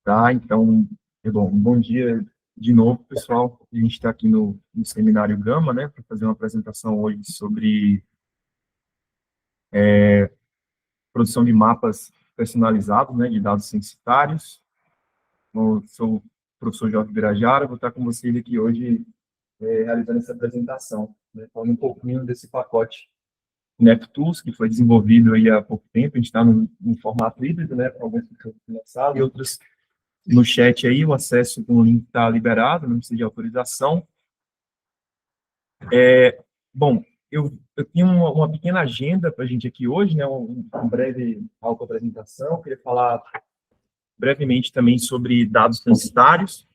Tá, então, bom dia de novo, pessoal. A gente está aqui no Seminário Gama, né, para fazer uma apresentação hoje sobre produção de mapas personalizados, né, de dados censitários. Eu sou o professor Jorge Birajara, vou estar com vocês aqui hoje realizando essa apresentação, né, falando um pouquinho desse pacote NetTools, que foi desenvolvido aí há pouco tempo. A gente está no formato híbrido, né, para alguns que foram lançados e outros no chat aí. O acesso com o link está liberado, não precisa de autorização. Bom, eu tinha uma pequena agenda para a gente aqui hoje, né, um breve auto-apresentação. Eu queria falar brevemente também sobre dados censitários.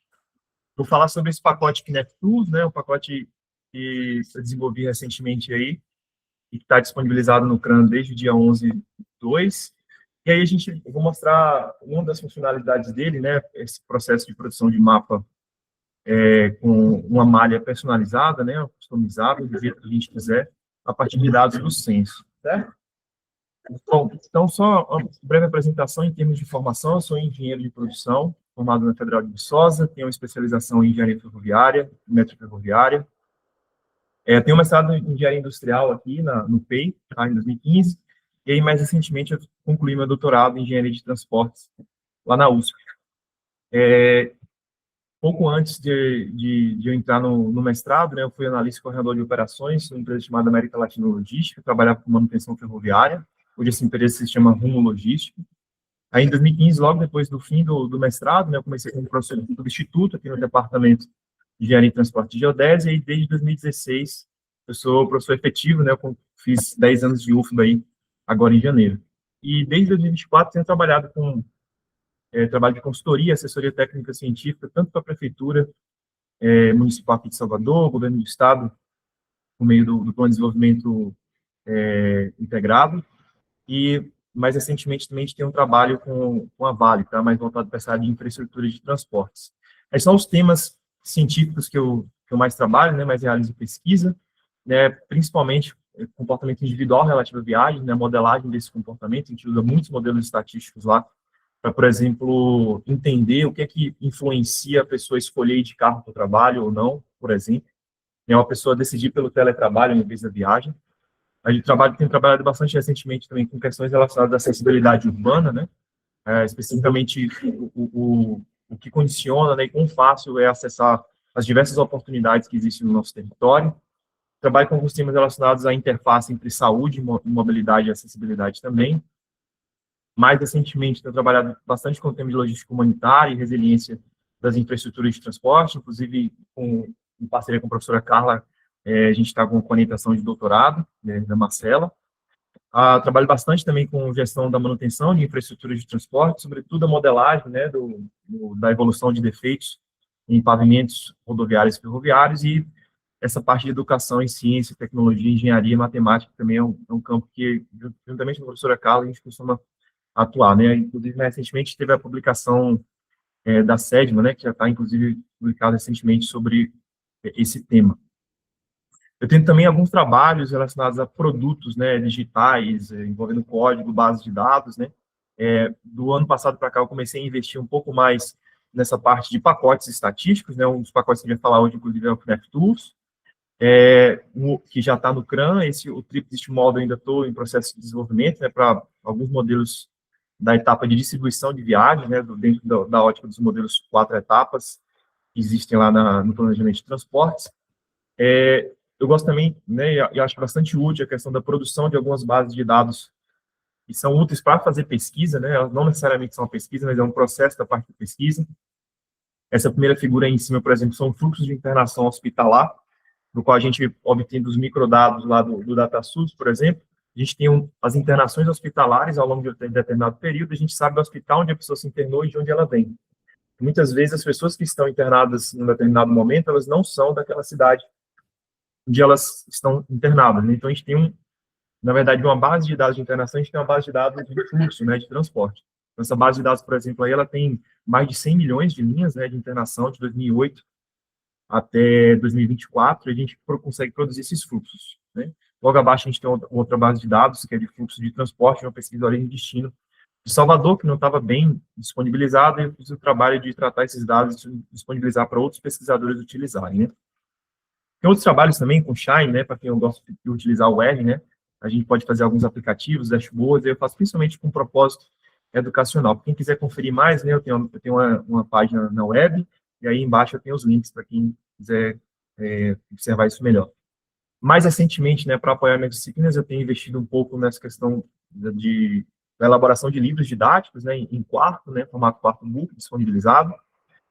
Vou falar sobre esse pacote NetTools, né, um pacote que eu desenvolvi recentemente aí, e que está disponibilizado no CRAN desde o dia 11/2. E aí eu vou mostrar uma das funcionalidades dele, né, esse processo de produção de mapa com uma malha personalizada, né, customizada, do jeito que a gente quiser, a partir de dados do censo, certo? Bom, então, só uma breve apresentação em termos de formação. Eu sou engenheiro de produção, formado na Federal de Viçosa, tenho uma especialização em engenharia ferroviária, metroferroviária. Tenho mestrado em engenharia industrial aqui no PEI, tá, em 2015, e aí, mais recentemente, eu concluí meu doutorado em engenharia de transportes lá na USP. Pouco antes de eu entrar no mestrado, né, eu fui analista e coordenador de operações numa empresa chamada América Latina Logística, trabalhava com manutenção ferroviária. Hoje essa empresa se chama Rumo Logística. Aí, em 2015, logo depois do fim do mestrado, né, eu comecei como professor substituto aqui no departamento de engenharia de transporte e geodésia, e desde 2016 eu sou professor efetivo, né, eu fiz 10 anos de UFBA aí, agora em janeiro. E desde 2024 tenho trabalhado com trabalho de consultoria, assessoria técnica científica, tanto para a Prefeitura Municipal aqui de Salvador, Governo do Estado, por meio do Plano de Desenvolvimento Integrado, e mais recentemente também a gente tem um trabalho com a Vale, tá? Mais voltado para essa área de infraestrutura de transportes. Esses são os temas científicos que eu mais trabalho, né, mais realizo pesquisa, né, principalmente comportamento individual relativo à viagem, né, modelagem desse comportamento. A gente usa muitos modelos estatísticos lá, para, por exemplo, entender o que é que influencia a pessoa escolher ir de carro para o trabalho ou não, por exemplo. É uma pessoa decidir pelo teletrabalho em vez da viagem. A gente tem trabalhado bastante recentemente também com questões relacionadas à acessibilidade urbana, né? Especificamente o que condiciona, né, e quão fácil é acessar as diversas oportunidades que existem no nosso território. Trabalho com alguns temas relacionados à interface entre saúde, mobilidade e acessibilidade também. Mais recentemente, tenho trabalhado bastante com o tema de logística humanitária e resiliência das infraestruturas de transporte, inclusive em parceria com a professora Carla, a gente está com orientação de doutorado, né, da Marcela. Trabalho bastante também com gestão da manutenção de infraestruturas de transporte, sobretudo a modelagem, né, da evolução de defeitos em pavimentos rodoviários e ferroviários, e essa parte de educação em ciência, tecnologia, engenharia e matemática também é um campo que, juntamente com a professora Carla, a gente costuma atuar, né? Inclusive, recentemente teve a publicação da SEDMA, né, que já está, inclusive, publicada recentemente sobre esse tema. Eu tenho também alguns trabalhos relacionados a produtos, né, digitais, envolvendo código, base de dados, né. Do ano passado para cá, eu comecei a investir um pouco mais nessa parte de pacotes estatísticos, né. Um dos pacotes que a gente vai falar hoje, inclusive, é o NetTools, que já está no CRAN. O Tripdist Model ainda estou em processo de desenvolvimento, né, para alguns modelos da etapa de distribuição de viagens, né, dentro da ótica dos modelos 4 etapas que existem lá no planejamento de transportes. Eu gosto também, né, e acho bastante útil a questão da produção de algumas bases de dados que são úteis para fazer pesquisa, né, elas não necessariamente são uma pesquisa, mas é um processo da parte da pesquisa. Essa primeira figura aí em cima, por exemplo, são fluxos de internação hospitalar, no qual a gente obtém dos microdados lá do DataSUS, por exemplo. A gente tem as internações hospitalares ao longo de um determinado período, a gente sabe do hospital onde a pessoa se internou e de onde ela vem. Muitas vezes, as pessoas que estão internadas em um determinado momento, elas não são daquela cidade onde elas estão internadas, né? Então, a gente tem, na verdade, uma base de dados de internação, a gente tem uma base de dados de fluxo, né, de transporte. Então, essa base de dados, por exemplo, aí, ela tem mais de 100 milhões de linhas, né, de internação de 2008 até 2024, a gente consegue produzir esses fluxos, né? Logo abaixo, a gente tem outra base de dados, que é de fluxo de transporte, uma pesquisa de origem e destino, de Salvador, que não estava bem disponibilizado, e eu fiz o trabalho de tratar esses dados e disponibilizar para outros pesquisadores utilizarem, né? Tem outros trabalhos também com Shine, né, para quem eu gosto de utilizar o R, né? A gente pode fazer alguns aplicativos, dashboards, eu faço principalmente com propósito educacional. Quem quiser conferir mais, né, eu tenho uma página na web, e aí embaixo eu tenho os links para quem quiser observar isso melhor. Mais recentemente, né, para apoiar minhas disciplinas, eu tenho investido um pouco nessa questão da elaboração de livros didáticos, né, em quarto, né, formato quarto book, disponibilizado.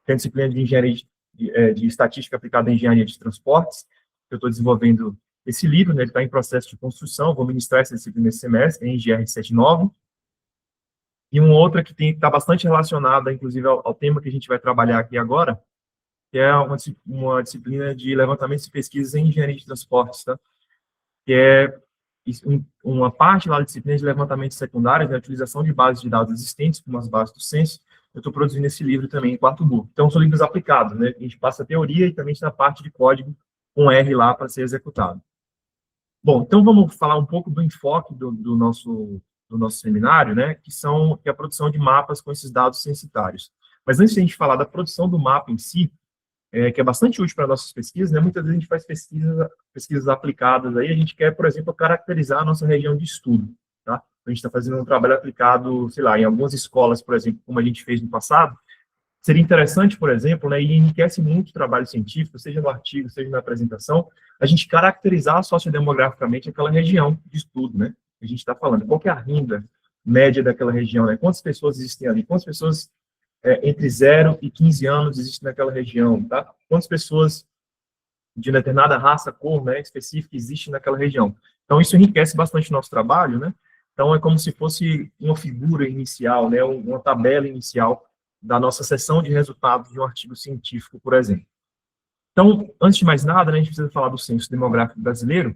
Tem a disciplina de engenharia de estatística aplicada em engenharia de transportes. Eu estou desenvolvendo esse livro, né, ele está em processo de construção, vou ministrar essa disciplina esse semestre, em GR 79. E uma outra que está bastante relacionada, inclusive, ao tema que a gente vai trabalhar aqui agora, que é uma disciplina de levantamentos e pesquisas em engenharia de transportes, tá? Que é uma parte lá da disciplina de levantamentos secundários, né, a utilização de bases de dados existentes, como as bases do censo. Eu estou produzindo esse livro também em quarto book. Então, são livros aplicados, né? A gente passa a teoria e também na parte de código com R lá para ser executado. Bom, então vamos falar um pouco do enfoque do nosso seminário, né? Que é a produção de mapas com esses dados censitários. Mas antes de a gente falar da produção do mapa em si, que é bastante útil para nossas pesquisas, né? Muitas vezes a gente faz pesquisas aplicadas aí, a gente quer, por exemplo, caracterizar a nossa região de estudo, tá? A gente está fazendo um trabalho aplicado, sei lá, em algumas escolas, por exemplo, como a gente fez no passado. Seria interessante, por exemplo, né, e enriquece muito o trabalho científico, seja no artigo, seja na apresentação, a gente caracterizar sociodemograficamente aquela região de estudo, né? A gente está falando, qual que é a renda média daquela região, né? Quantas pessoas existem ali? Quantas pessoas entre 0 e 15 anos existem naquela região, tá? Quantas pessoas de determinada raça, cor, né, específica existem naquela região. Então, isso enriquece bastante o nosso trabalho, né? Então, é como se fosse uma figura inicial, né, uma tabela inicial da nossa seção de resultados de um artigo científico, por exemplo. Então, antes de mais nada, né, a gente precisa falar do Censo Demográfico Brasileiro.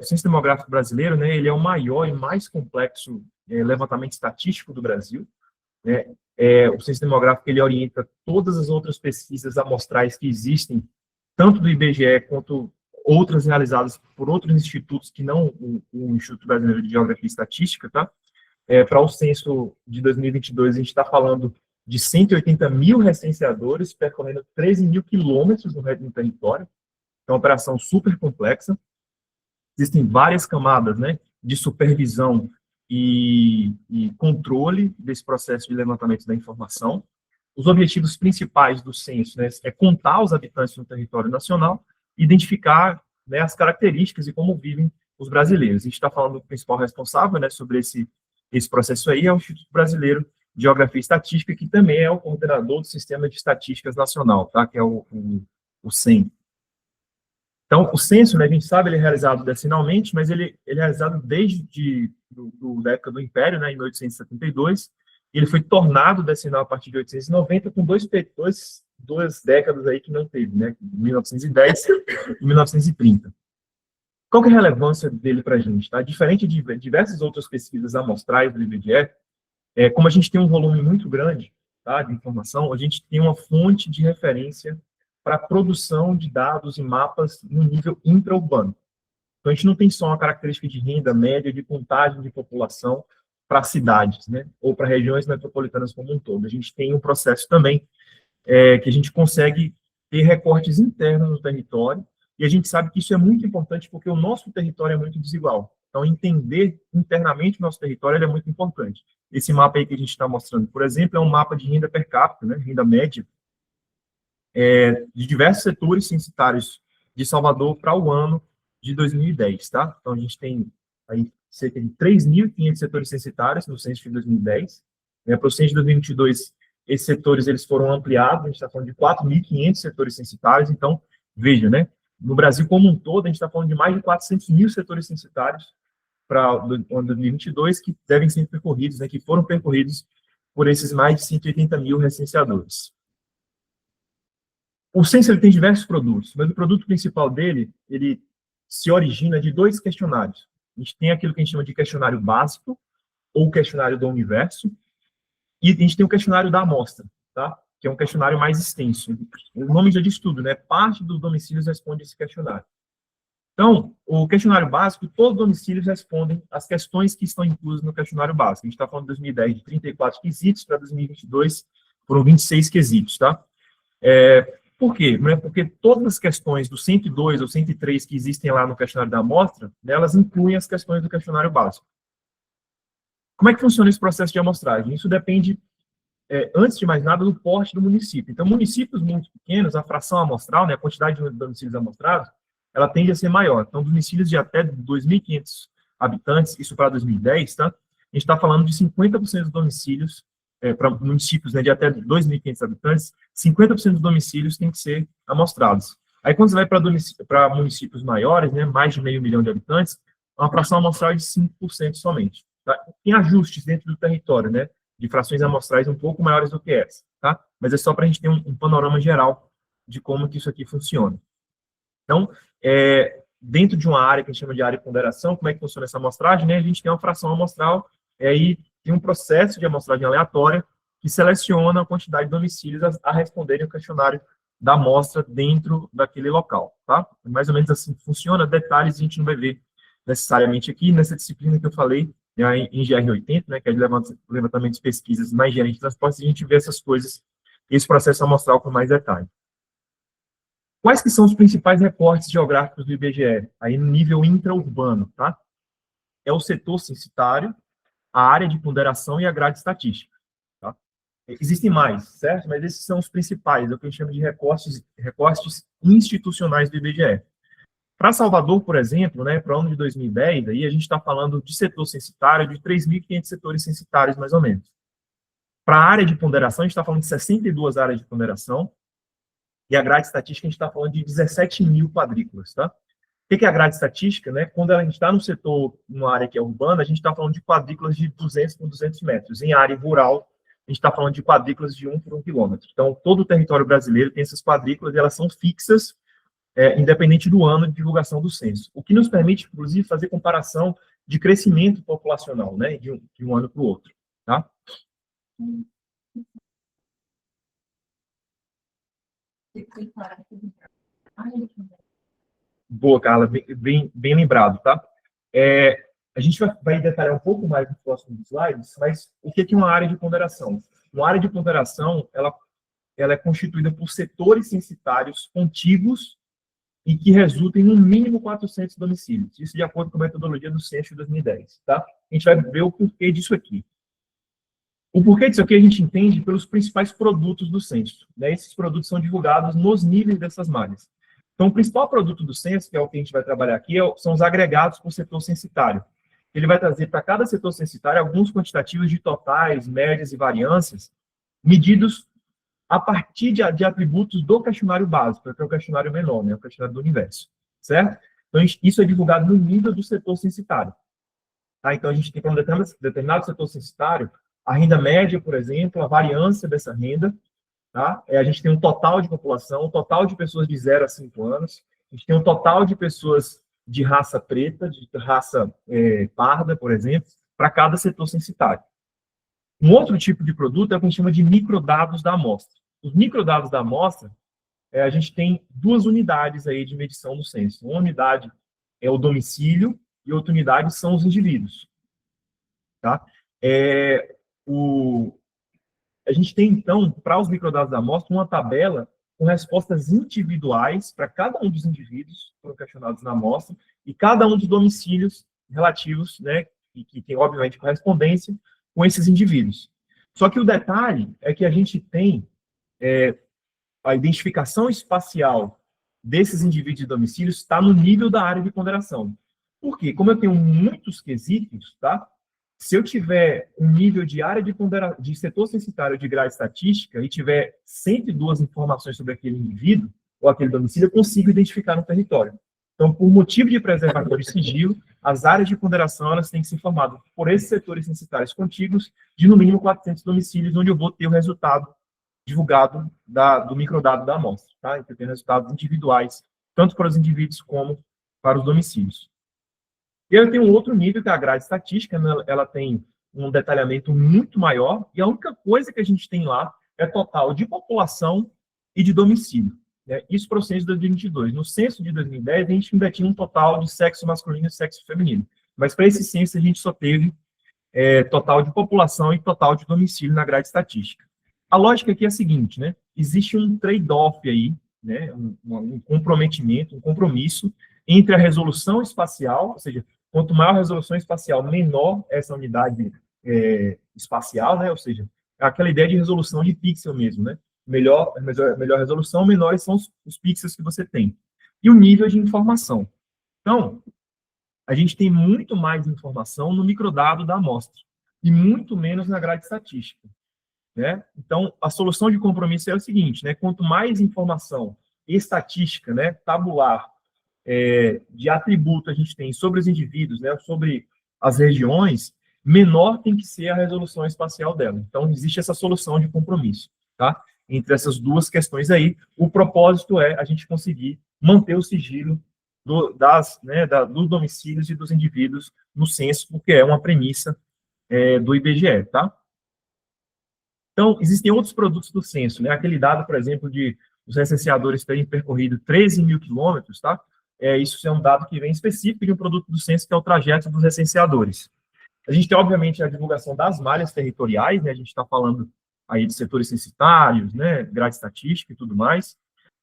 O Censo Demográfico Brasileiro, né, ele é o maior e mais complexo levantamento estatístico do Brasil, né? O Censo Demográfico, ele orienta todas as outras pesquisas amostrais que existem, tanto do IBGE quanto outras realizadas por outros institutos que não o Instituto Brasileiro de Geografia e Estatística, tá? Para o censo de 2022, a gente está falando de 180 mil recenseadores percorrendo 13 mil quilômetros no território. É uma operação super complexa. Existem várias camadas, né, de supervisão e controle desse processo de levantamento da informação. Os objetivos principais do censo, né, é contar os habitantes no território nacional, identificar, né, as características e como vivem os brasileiros. A gente está falando do principal responsável, né, sobre esse processo aí, é o Instituto Brasileiro de Geografia e Estatística, que também é o coordenador do Sistema de Estatísticas Nacional, tá, que é o SEM. Então, o censo, né, a gente sabe, ele é realizado decenalmente, mas ele é realizado desde da época do Império, né, em 1872, e ele foi tornado decenal a partir de 1890, com duas décadas aí que não teve, né, 1910 e 1930. Qual que é a relevância dele para a gente? Tá? Diferente de diversas outras pesquisas amostrais do IBGE, como a gente tem um volume muito grande, tá, de informação, a gente tem uma fonte de referência para a produção de dados e mapas no nível intraurbano. Então, a gente não tem só uma característica de renda média, de contagem de população para cidades, né, ou para regiões metropolitanas como um todo. A gente tem um processo também que a gente consegue ter recortes internos no território, e a gente sabe que isso é muito importante porque o nosso território é muito desigual. Então, entender internamente o nosso território é muito importante. Esse mapa aí que a gente está mostrando, por exemplo, é um mapa de renda per capita, né, renda média, de diversos setores censitários de Salvador para o ano de 2010, tá? Então, a gente tem aí cerca de 3.500 setores censitários no censo de 2010. Para o censo de 2022, esses setores eles foram ampliados, a gente está falando de 4.500 setores censitários. Então, veja, né? No Brasil como um todo, a gente está falando de mais de 400 mil setores censitários para o ano de 2022 que devem ser percorridos, né, que foram percorridos por esses mais de 180 mil recenseadores. O censo ele tem diversos produtos, mas o produto principal dele, ele se origina de dois questionários. A gente tem aquilo que a gente chama de questionário básico, ou questionário do universo, e a gente tem o questionário da amostra, tá? Que é um questionário mais extenso. O nome já diz tudo, né? Parte dos domicílios responde esse questionário. Então, o questionário básico, todos os domicílios respondem às questões que estão inclusas no questionário básico. A gente está falando de 2010 de 34 quesitos, para 2022 foram 26 quesitos, tá? Por quê? Porque todas as questões do 102 ou 103 que existem lá no questionário da amostra, né, elas incluem as questões do questionário básico. Como é que funciona esse processo de amostragem? Isso depende, antes de mais nada, do porte do município. Então, municípios muito pequenos, a fração amostral, né, a quantidade de domicílios amostrados, ela tende a ser maior. Então, domicílios de até 2.500 habitantes, isso para 2010, tá? A gente está falando de 50% dos domicílios, para municípios, né, de até 2.500 habitantes, 50% dos domicílios têm que ser amostrados. Aí, quando você vai para municípios maiores, né, mais de 500.000 de habitantes, uma fração amostral é de 5% somente. Tá? Tem ajustes dentro do território, né, de frações amostrais um pouco maiores do que essa, tá? Mas é só para a gente ter um panorama geral de como que isso aqui funciona. Então, dentro de uma área que a gente chama de área de ponderação, como é que funciona essa amostragem, né? A gente tem uma fração amostral, e aí tem um processo de amostragem aleatória que seleciona a quantidade de domicílios a responderem ao questionário da amostra dentro daquele local, tá? Mais ou menos assim que funciona. Detalhes a gente não vai ver necessariamente aqui nessa disciplina que eu falei, em GR80, né, que é de levantamento de pesquisas na engenharia de transportes, a gente vê essas coisas, esse processo amostral com mais detalhe. Quais que são os principais recortes geográficos do IBGE, aí no nível intraurbano, tá? É o setor censitário, a área de ponderação e a grade estatística, tá? Existem mais, certo? Mas esses são os principais, é o que a gente chama de recortes institucionais do IBGE. Para Salvador, por exemplo, né, para o ano de 2010, aí a gente está falando de setor censitário de 3.500 setores censitários, mais ou menos. Para a área de ponderação, a gente está falando de 62 áreas de ponderação, e a grade estatística, a gente está falando de 17.000 quadrículas, tá? O que é a grade estatística, né? Quando a gente está no setor, numa área que é urbana, a gente está falando de quadrículas de 200 por 200 metros. Em área rural, a gente está falando de quadrículas de 1 por 1 quilômetro. Então, todo o território brasileiro tem essas quadrículas e elas são fixas, independente do ano de divulgação do censo. O que nos permite, inclusive, fazer comparação de crescimento populacional, né? De um ano para o outro, tá? Boa, Carla, bem lembrado, tá? A gente vai detalhar um pouco mais nos próximos slides, mas o que é uma área de ponderação? Uma área de ponderação, ela é constituída por setores censitários contíguos e que resultam em no mínimo 400 domicílios. Isso de acordo com a metodologia do censo de 2010, tá? A gente vai ver o porquê disso aqui. O porquê disso aqui a gente entende pelos principais produtos do censo, né? Esses produtos são divulgados nos níveis dessas malhas. Então, o principal produto do censo, que é o que a gente vai trabalhar aqui, são os agregados por setor censitário. Ele vai trazer para cada setor censitário alguns quantitativos de totais, médias e variâncias, medidos a partir de atributos do questionário básico, que é o questionário menor, né, o questionário do universo, certo? Então, isso é divulgado no nível do setor censitário. Tá? Então, a gente tem para um determinado setor censitário, a renda média, por exemplo, a variância dessa renda, tá? A gente tem um total de população, um total de pessoas de 0 a 5 anos, a gente tem um total de pessoas de raça preta, de raça parda, por exemplo, para cada setor censitário. Um outro tipo de produto é o que a gente chama de microdados da amostra. Os microdados da amostra, a gente tem duas unidades aí de medição no censo. Uma unidade é o domicílio e outra unidade são os indivíduos. Tá? A gente tem, então, para os microdados da amostra, uma tabela com respostas individuais para cada um dos indivíduos que foram questionados na amostra e cada um dos domicílios relativos, né, que tem, obviamente, correspondência com esses indivíduos. Só que o detalhe é que a gente tem a identificação espacial desses indivíduos e domicílios está no nível da área de ponderação. Por quê? Como eu tenho muitos quesitos, tá? Se eu tiver um nível de área de setor censitário de grade estatística e tiver 102 informações sobre aquele indivíduo ou aquele domicílio, eu consigo identificar no território. Então, por motivo de preservação de sigilo, as áreas de ponderação elas têm que ser formadas por esses setores censitários contíguos de no mínimo 400 domicílios, onde eu vou ter o resultado divulgado do microdado da amostra. Tá? Então, eu tenho resultados individuais, tanto para os indivíduos como para os domicílios. E eu tenho um outro nível, que é a grade estatística, né? Ela tem um detalhamento muito maior, e a única coisa que a gente tem lá é total de população e de domicílio. né? Isso para o censo de 2022. No censo de 2010, a gente ainda tinha um total de sexo masculino e sexo feminino. Mas para esse censo, a gente só teve total de população e total de domicílio na grade estatística. A lógica aqui é a seguinte, né? Existe um trade-off aí, né? Um comprometimento, um compromisso entre a resolução espacial, ou seja, quanto maior a resolução espacial, menor essa unidade espacial, né? Ou seja, aquela ideia de resolução de pixel mesmo, né? Melhor resolução, menores são os pixels que você tem. E o nível de informação. Então, a gente tem muito mais informação no microdado da amostra e muito menos na grade estatística, né? Então, a solução de compromisso é o seguinte, né? Quanto mais informação estatística, né, tabular, de atributo a gente tem sobre os indivíduos, né, sobre as regiões, menor tem que ser a resolução espacial dela. Então, existe essa solução de compromisso, tá? Entre essas duas questões aí, o propósito é a gente conseguir manter o sigilo dos domicílios e dos indivíduos no censo, porque é uma premissa do IBGE, tá? Então, existem outros produtos do censo, né? Aquele dado, por exemplo, de os recenseadores terem percorrido 13 mil quilômetros, tá? Isso é um dado que vem específico de um produto do censo, que é o trajeto dos recenseadores. A gente tem, obviamente, a divulgação das malhas territoriais, né? A gente está falando aí de setores censitários, né? Grade estatística e tudo mais.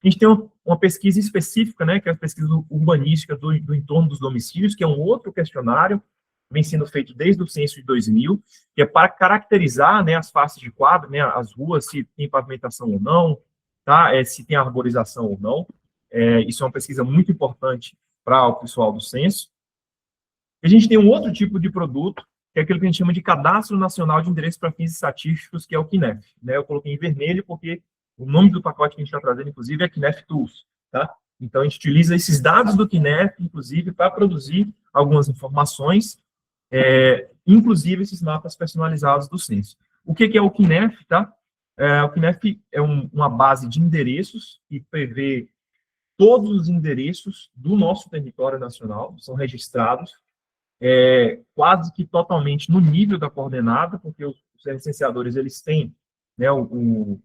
A gente tem uma pesquisa específica, né? Que é a pesquisa urbanística do entorno dos domicílios, que é um outro questionário, vem sendo feito desde o censo de 2000, que é para caracterizar, né, as faces de quadro, né, as ruas, se tem pavimentação ou não, tá? Se tem arborização ou não. Isso é uma pesquisa muito importante para o pessoal do censo. A gente tem um outro tipo de produto, que é aquele que a gente chama de Cadastro Nacional de Endereços para Fins Estatísticos, que é o CNEF, né? Eu coloquei em vermelho porque o nome do pacote que a gente está trazendo, inclusive, é CNEF Tools, tá? Então, a gente utiliza esses dados do CNEF, inclusive, para produzir algumas informações, inclusive esses mapas personalizados do censo. O que é o CNEF, tá? O CNEF é uma base de endereços que prevê todos os endereços do nosso território nacional, são registrados, quase que totalmente no nível da coordenada, porque os licenciadores, eles têm, né, um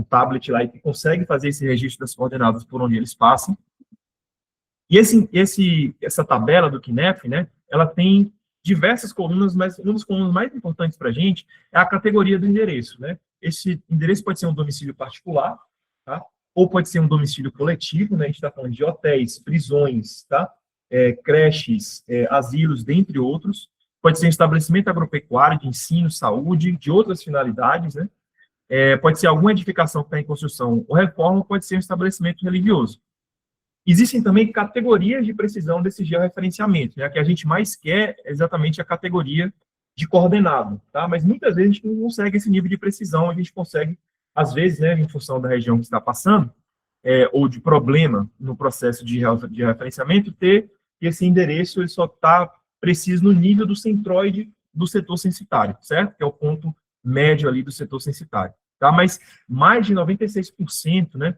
tablet lá que consegue fazer esse registro das coordenadas por onde eles passam. E essa tabela do CNEF, né, ela tem diversas colunas, mas uma das colunas mais importantes para a gente é a categoria do endereço, né? Esse endereço pode ser um domicílio particular, tá? Ou pode ser um domicílio coletivo, né? A gente está falando de hotéis, prisões, tá? Creches, asilos, dentre outros. Pode ser um estabelecimento agropecuário, de ensino, saúde, de outras finalidades, né? Pode ser alguma edificação que está em construção ou reforma, pode ser um estabelecimento religioso. Existem também categorias de precisão desse georreferenciamento, né? A que a gente mais quer é exatamente a categoria de coordenado, tá? Mas muitas vezes a gente não consegue esse nível de precisão, a gente consegue, às vezes, né, em função da região que está passando, ou de problema no processo de referenciamento, ter que esse endereço ele só está preciso no nível do centroide do setor censitário, certo? Que é o ponto médio ali do setor censitário, tá? Mas mais de 96%, né,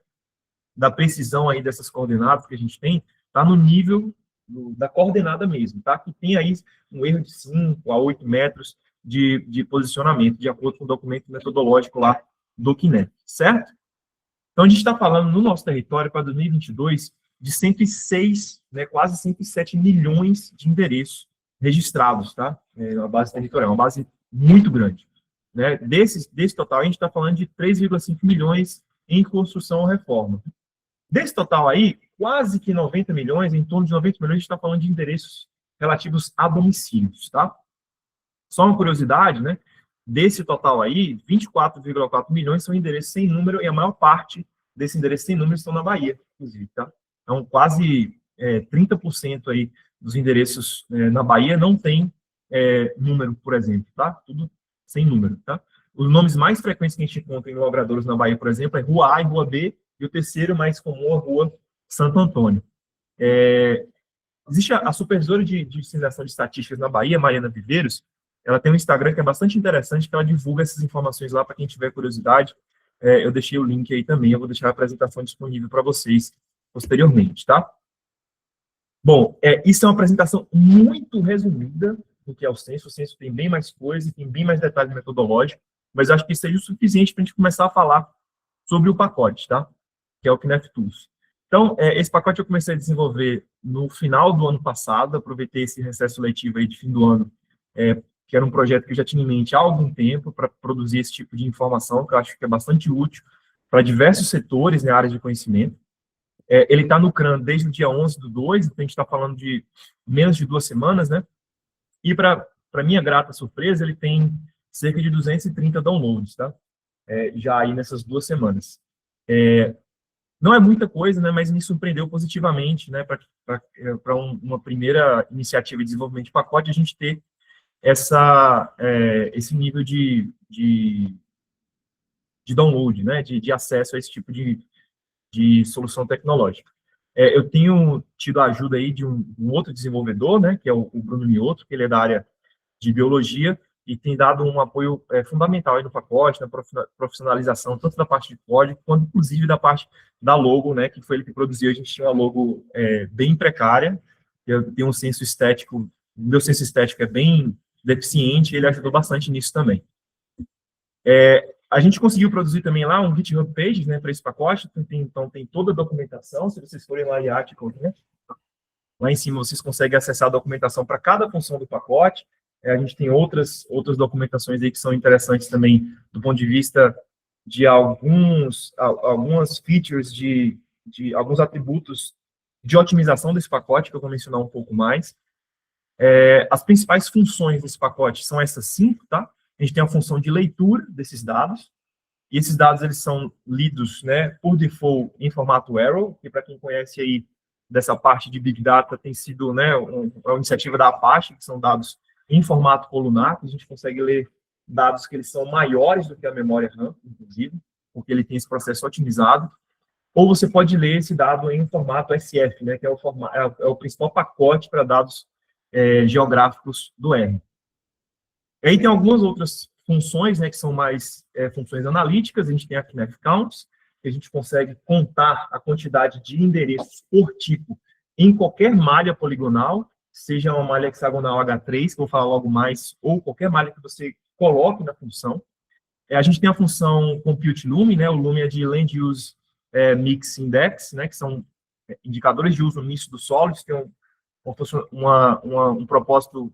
da precisão aí dessas coordenadas que a gente tem, está no nível da coordenada mesmo, tá? Que tem aí um erro de 5 a 8 metros de posicionamento, de acordo com o documento metodológico lá do CNEF, certo? Então, a gente está falando no nosso território, para 2022, de 106, né, quase 107 milhões de endereços registrados, tá? Uma base territorial, uma base muito grande, né? Desse total, a gente está falando de 3,5 milhões em construção ou reforma. Desse total aí, quase que 90 milhões, em torno de 90 milhões, a gente está falando de endereços relativos a domicílios, tá? Só uma curiosidade, né? Desse total aí, 24,4 milhões são endereços sem número, e a maior parte desses endereços sem número estão na Bahia, inclusive, tá? Então, quase 30% aí dos endereços na Bahia não tem número, por exemplo, tá? Tudo sem número, tá? Os nomes mais frequentes que a gente encontra em logradouros na Bahia, por exemplo, é Rua A e Rua B, e o terceiro mais comum é a Rua Santo Antônio. Existe a supervisora de disseminação de estatísticas na Bahia, Mariana Viveiros. Ela tem um Instagram que é bastante interessante, que ela divulga essas informações lá para quem tiver curiosidade. Eu deixei o link aí também, eu vou deixar a apresentação disponível para vocês posteriormente, tá? Bom, isso é uma apresentação muito resumida do que é o censo. O censo tem bem mais coisa, tem bem mais detalhes metodológicos, mas eu acho que isso seja o suficiente para a gente começar a falar sobre o pacote, tá? que é o Kinect Tools. Então, esse pacote eu comecei a desenvolver no final do ano passado, aproveitei esse recesso letivo aí de fim do ano, que era um projeto que eu já tinha em mente há algum tempo para produzir esse tipo de informação, que eu acho que é bastante útil para diversos setores, né, áreas de conhecimento. Ele está no CRAN desde o dia 11/2, então a gente está falando de menos de 2 semanas, né? E para minha grata surpresa, ele tem cerca de 230 downloads, tá? Já aí nessas 2 semanas. Não é muita coisa, né, mas me surpreendeu positivamente, né, para uma primeira iniciativa de desenvolvimento de pacote, a gente ter esse nível de download, né, de acesso a esse tipo de solução tecnológica. Eu tenho tido a ajuda aí de um outro desenvolvedor, né, que é o Bruno Mioto, que ele é da área de biologia, e tem dado um apoio fundamental aí no pacote, na profissionalização, tanto da parte de código, quanto, inclusive, da parte da logo, né, que foi ele que produziu. A gente tinha uma logo bem precária, eu tenho um senso estético, meu senso estético é bem deficiente, e ele ajudou bastante nisso também. A gente conseguiu produzir também lá um GitHub Pages, né, para esse pacote, então tem toda a documentação, se vocês forem lá em Articles, né, lá em cima vocês conseguem acessar a documentação para cada função do pacote. A gente tem outras documentações aí que são interessantes também do ponto de vista de algumas features, de alguns atributos de otimização desse pacote, que eu vou mencionar um pouco mais. As principais funções desse pacote são essas 5, tá? A gente tem a função de leitura desses dados, e esses dados eles são lidos, né, por default em formato Arrow, que para quem conhece aí dessa parte de Big Data tem sido, né, uma iniciativa da Apache, que são dados em formato colunar, que a gente consegue ler dados que eles são maiores do que a memória RAM, inclusive, porque ele tem esse processo otimizado, ou você pode ler esse dado em formato SF, né, que é o principal pacote para dados geográficos do R. E aí tem algumas outras funções, né, que são mais funções analíticas. A gente tem a Kinect Counts, que a gente consegue contar a quantidade de endereços por tipo em qualquer malha poligonal, seja uma malha hexagonal H3, que eu vou falar logo mais, ou qualquer malha que você coloque na função. A gente tem a função Compute Lume, né, o Lume é de Land Use Mix Index, né, que são indicadores de uso misto do solo. Isso tem um propósito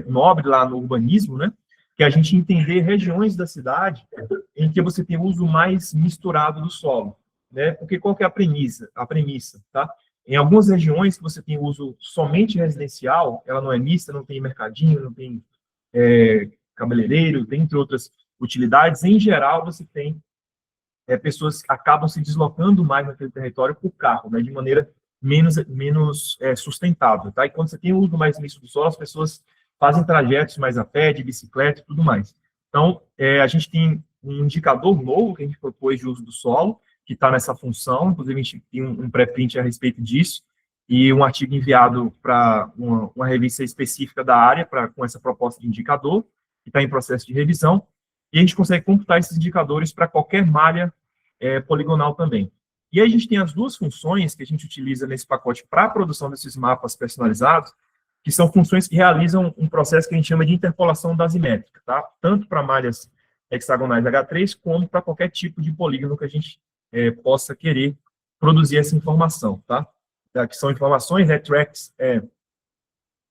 nobre lá no urbanismo, né, que é a gente entender regiões da cidade em que você tem uso mais misturado do solo, né, porque qual que é a premissa, tá? Em algumas regiões que você tem uso somente residencial, ela não é mista, não tem mercadinho, não tem cabeleireiro, dentre outras utilidades. Em geral, você tem pessoas que acabam se deslocando mais naquele território por carro, né, de maneira menos sustentável, tá? E quando você tem o uso mais misto do solo, as pessoas fazem trajetos mais a pé, de bicicleta e tudo mais. Então, a gente tem um indicador novo que a gente propôs de uso do solo, que está nessa função. Inclusive, a gente tem um pré-print a respeito disso, e um artigo enviado para uma revista específica da área, com essa proposta de indicador, que está em processo de revisão, e a gente consegue computar esses indicadores para qualquer malha poligonal também. E aí a gente tem as duas funções que a gente utiliza nesse pacote para a produção desses mapas personalizados, que são funções que realizam um processo que a gente chama de interpolação dasimétrica, tá? Tanto para malhas hexagonais H3, como para qualquer tipo de polígono que a gente possa querer produzir essa informação, tá? Que são informações, né? Tracks,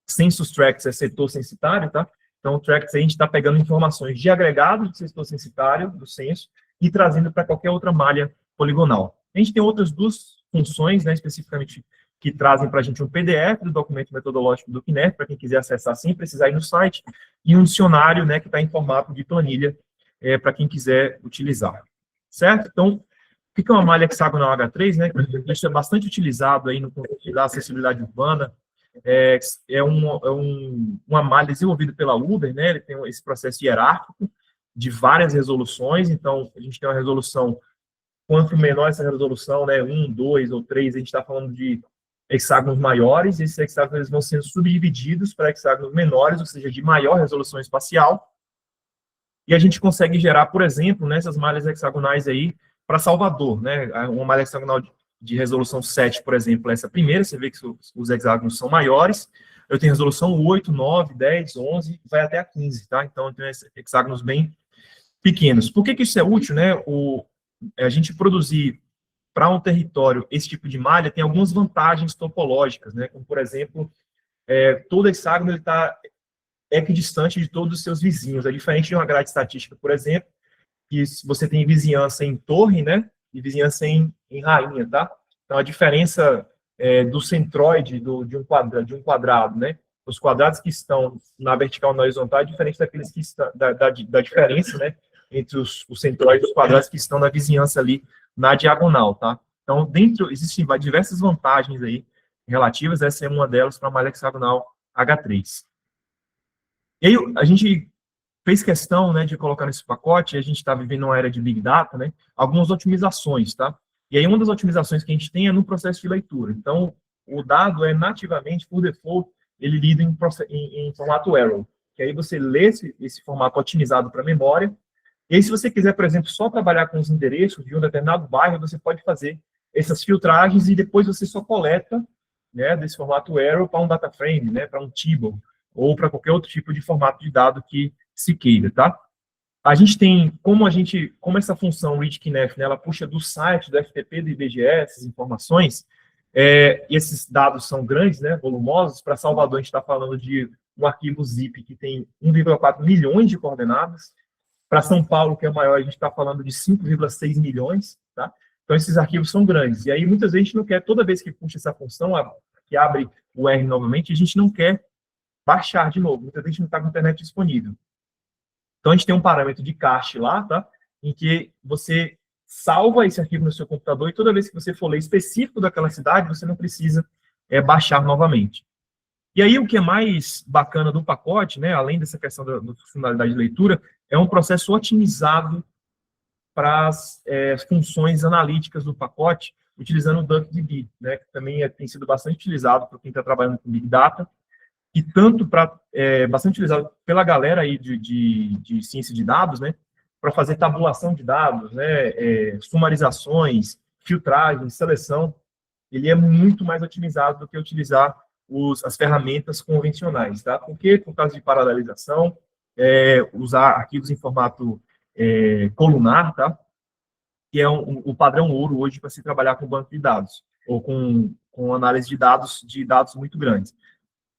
census tracks é setor censitário, tá? Então, tracks a gente está pegando informações de agregado do setor censitário, do censo, e trazendo para qualquer outra malha poligonal. A gente tem outras duas funções, né, especificamente, que trazem para a gente um PDF do documento metodológico do Kinect, para quem quiser acessar sem precisar ir no site, e um dicionário, né, que está em formato de planilha, para quem quiser utilizar. Certo? Então, o que é uma malha hexagonal H3, né? Isso é bastante utilizado aí no contexto da acessibilidade urbana. Uma malha desenvolvida pela Uber, né? Ele tem esse processo hierárquico de várias resoluções. Então, a gente tem uma resolução, quanto menor essa resolução, né? 1, 2 ou 3, a gente está falando de hexágonos maiores, e esses hexágonos eles vão sendo subdivididos para hexágonos menores, ou seja, de maior resolução espacial. E a gente consegue gerar, por exemplo, nessas malhas hexagonais aí, para Salvador, né? Uma malha hexagonal de resolução 7, por exemplo, essa primeira, você vê que os hexágonos são maiores. Eu tenho resolução 8, 9, 10, 11, vai até a 15, tá? Então, eu tenho hexágonos bem pequenos. Por que isso é útil, né? A gente produzir para um território, esse tipo de malha tem algumas vantagens topológicas, né? Como, por exemplo, todo hexágono ele está equidistante de todos os seus vizinhos. É diferente de uma grade estatística, por exemplo, que você tem vizinhança em torre, né? E vizinhança em rainha, tá? Então, a diferença do centroide de um quadrado, né? Os quadrados que estão na vertical e na horizontal é diferente daqueles que estão, da diferença, né? Entre os centroides e os quadrados que estão na vizinhança ali na diagonal, tá? Então, existem diversas vantagens aí relativas, essa é uma delas para a malha hexagonal H3. E aí, a gente fez questão, né, de colocar nesse pacote, a gente está vivendo uma era de Big Data, né, algumas otimizações, tá? E aí, uma das otimizações que a gente tem é no processo de leitura. Então, o dado é nativamente, por default, ele lida em formato Arrow, que aí você lê esse formato otimizado para a memória. E aí, se você quiser, por exemplo, só trabalhar com os endereços de um determinado bairro, você pode fazer essas filtragens e depois você só coleta, né, desse formato Arrow para um data frame, né, para um table, ou para qualquer outro tipo de formato de dado que se queira, tá? A gente tem, como essa função readKNF, né, ela puxa do site do FTP, do IBGE, essas informações, e esses dados são grandes, né, volumosos. Para Salvador, a gente está falando de um arquivo zip que tem 1,4 milhões de coordenadas. Para São Paulo, que é maior, a gente está falando de 5,6 milhões, tá? Então, esses arquivos são grandes. E aí, muitas vezes, a gente não quer, toda vez que puxa essa função, que abre o R novamente, a gente não quer baixar de novo. Muitas vezes, a gente não está com a internet disponível. Então, a gente tem um parâmetro de cache lá, tá? Em que você salva esse arquivo no seu computador e toda vez que você for ler específico daquela cidade, você não precisa baixar novamente. E aí, o que é mais bacana do pacote, né, além dessa questão da funcionalidade de leitura, é um processo otimizado para as funções analíticas do pacote, utilizando o DuckDB, né, que também tem sido bastante utilizado por quem está trabalhando com Big Data, e tanto bastante utilizado pela galera aí de ciência de dados, né, para fazer tabulação de dados, né, sumarizações, filtragem, seleção. Ele é muito mais otimizado do que utilizar as ferramentas convencionais, tá? Porque, por causa de paralelização, usar arquivos em formato colunar, tá? Que é o padrão ouro hoje para se trabalhar com banco de dados, ou com análise de dados muito grandes.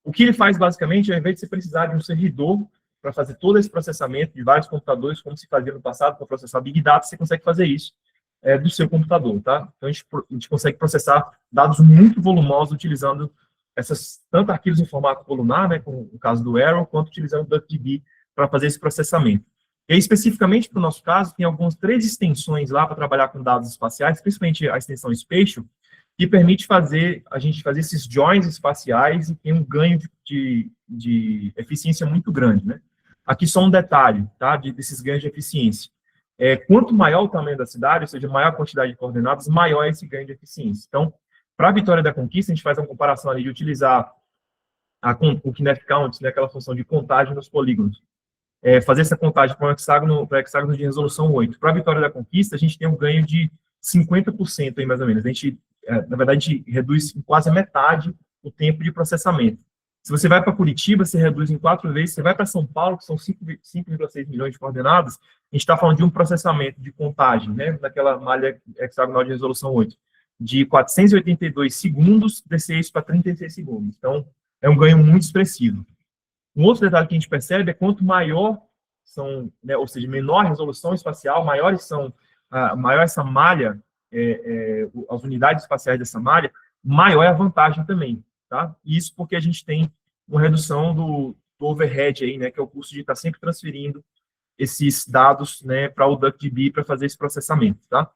O que ele faz, basicamente, ao invés de você precisar de um servidor para fazer todo esse processamento de vários computadores, como se fazia no passado para processar Big Data, você consegue fazer isso do seu computador, tá? Então, a gente consegue processar dados muito volumosos utilizando tanto arquivos em formato colunar, né, como o caso do Arrow, quanto utilizando o DuckDB para fazer esse processamento. E aí, especificamente para o nosso caso, tem algumas 3 extensões lá para trabalhar com dados espaciais, principalmente a extensão Spatial, que permite a gente fazer esses joins espaciais e tem um ganho de eficiência muito grande, né? Aqui só um detalhe, tá, desses ganhos de eficiência. Quanto maior o tamanho da cidade, ou seja, maior a quantidade de coordenadas, maior é esse ganho de eficiência. Então, para a Vitória da Conquista, a gente faz uma comparação ali de utilizar o KNF Count, né, aquela função de contagem nos polígonos. Fazer essa contagem para hexágono de resolução 8. Para a Vitória da Conquista, a gente tem um ganho de 50% aí, mais ou menos. A gente, na verdade, a gente reduz em quase a metade o tempo de processamento. Se você vai para Curitiba, você reduz em 4 vezes. Você vai para São Paulo, que são 5,6 milhões de coordenadas, a gente está falando de um processamento de contagem, né, daquela malha hexagonal de resolução 8, de 482 segundos, descer isso para 36 segundos. Então, é um ganho muito expressivo. Um outro detalhe que a gente percebe é quanto maior são, né, ou seja, menor a resolução espacial, maior essa malha, as unidades espaciais dessa malha, maior é a vantagem também, tá? Isso porque a gente tem uma redução do overhead aí, né, que é o custo de estar sempre transferindo esses dados, né, para o DuckDB para fazer esse processamento, tá?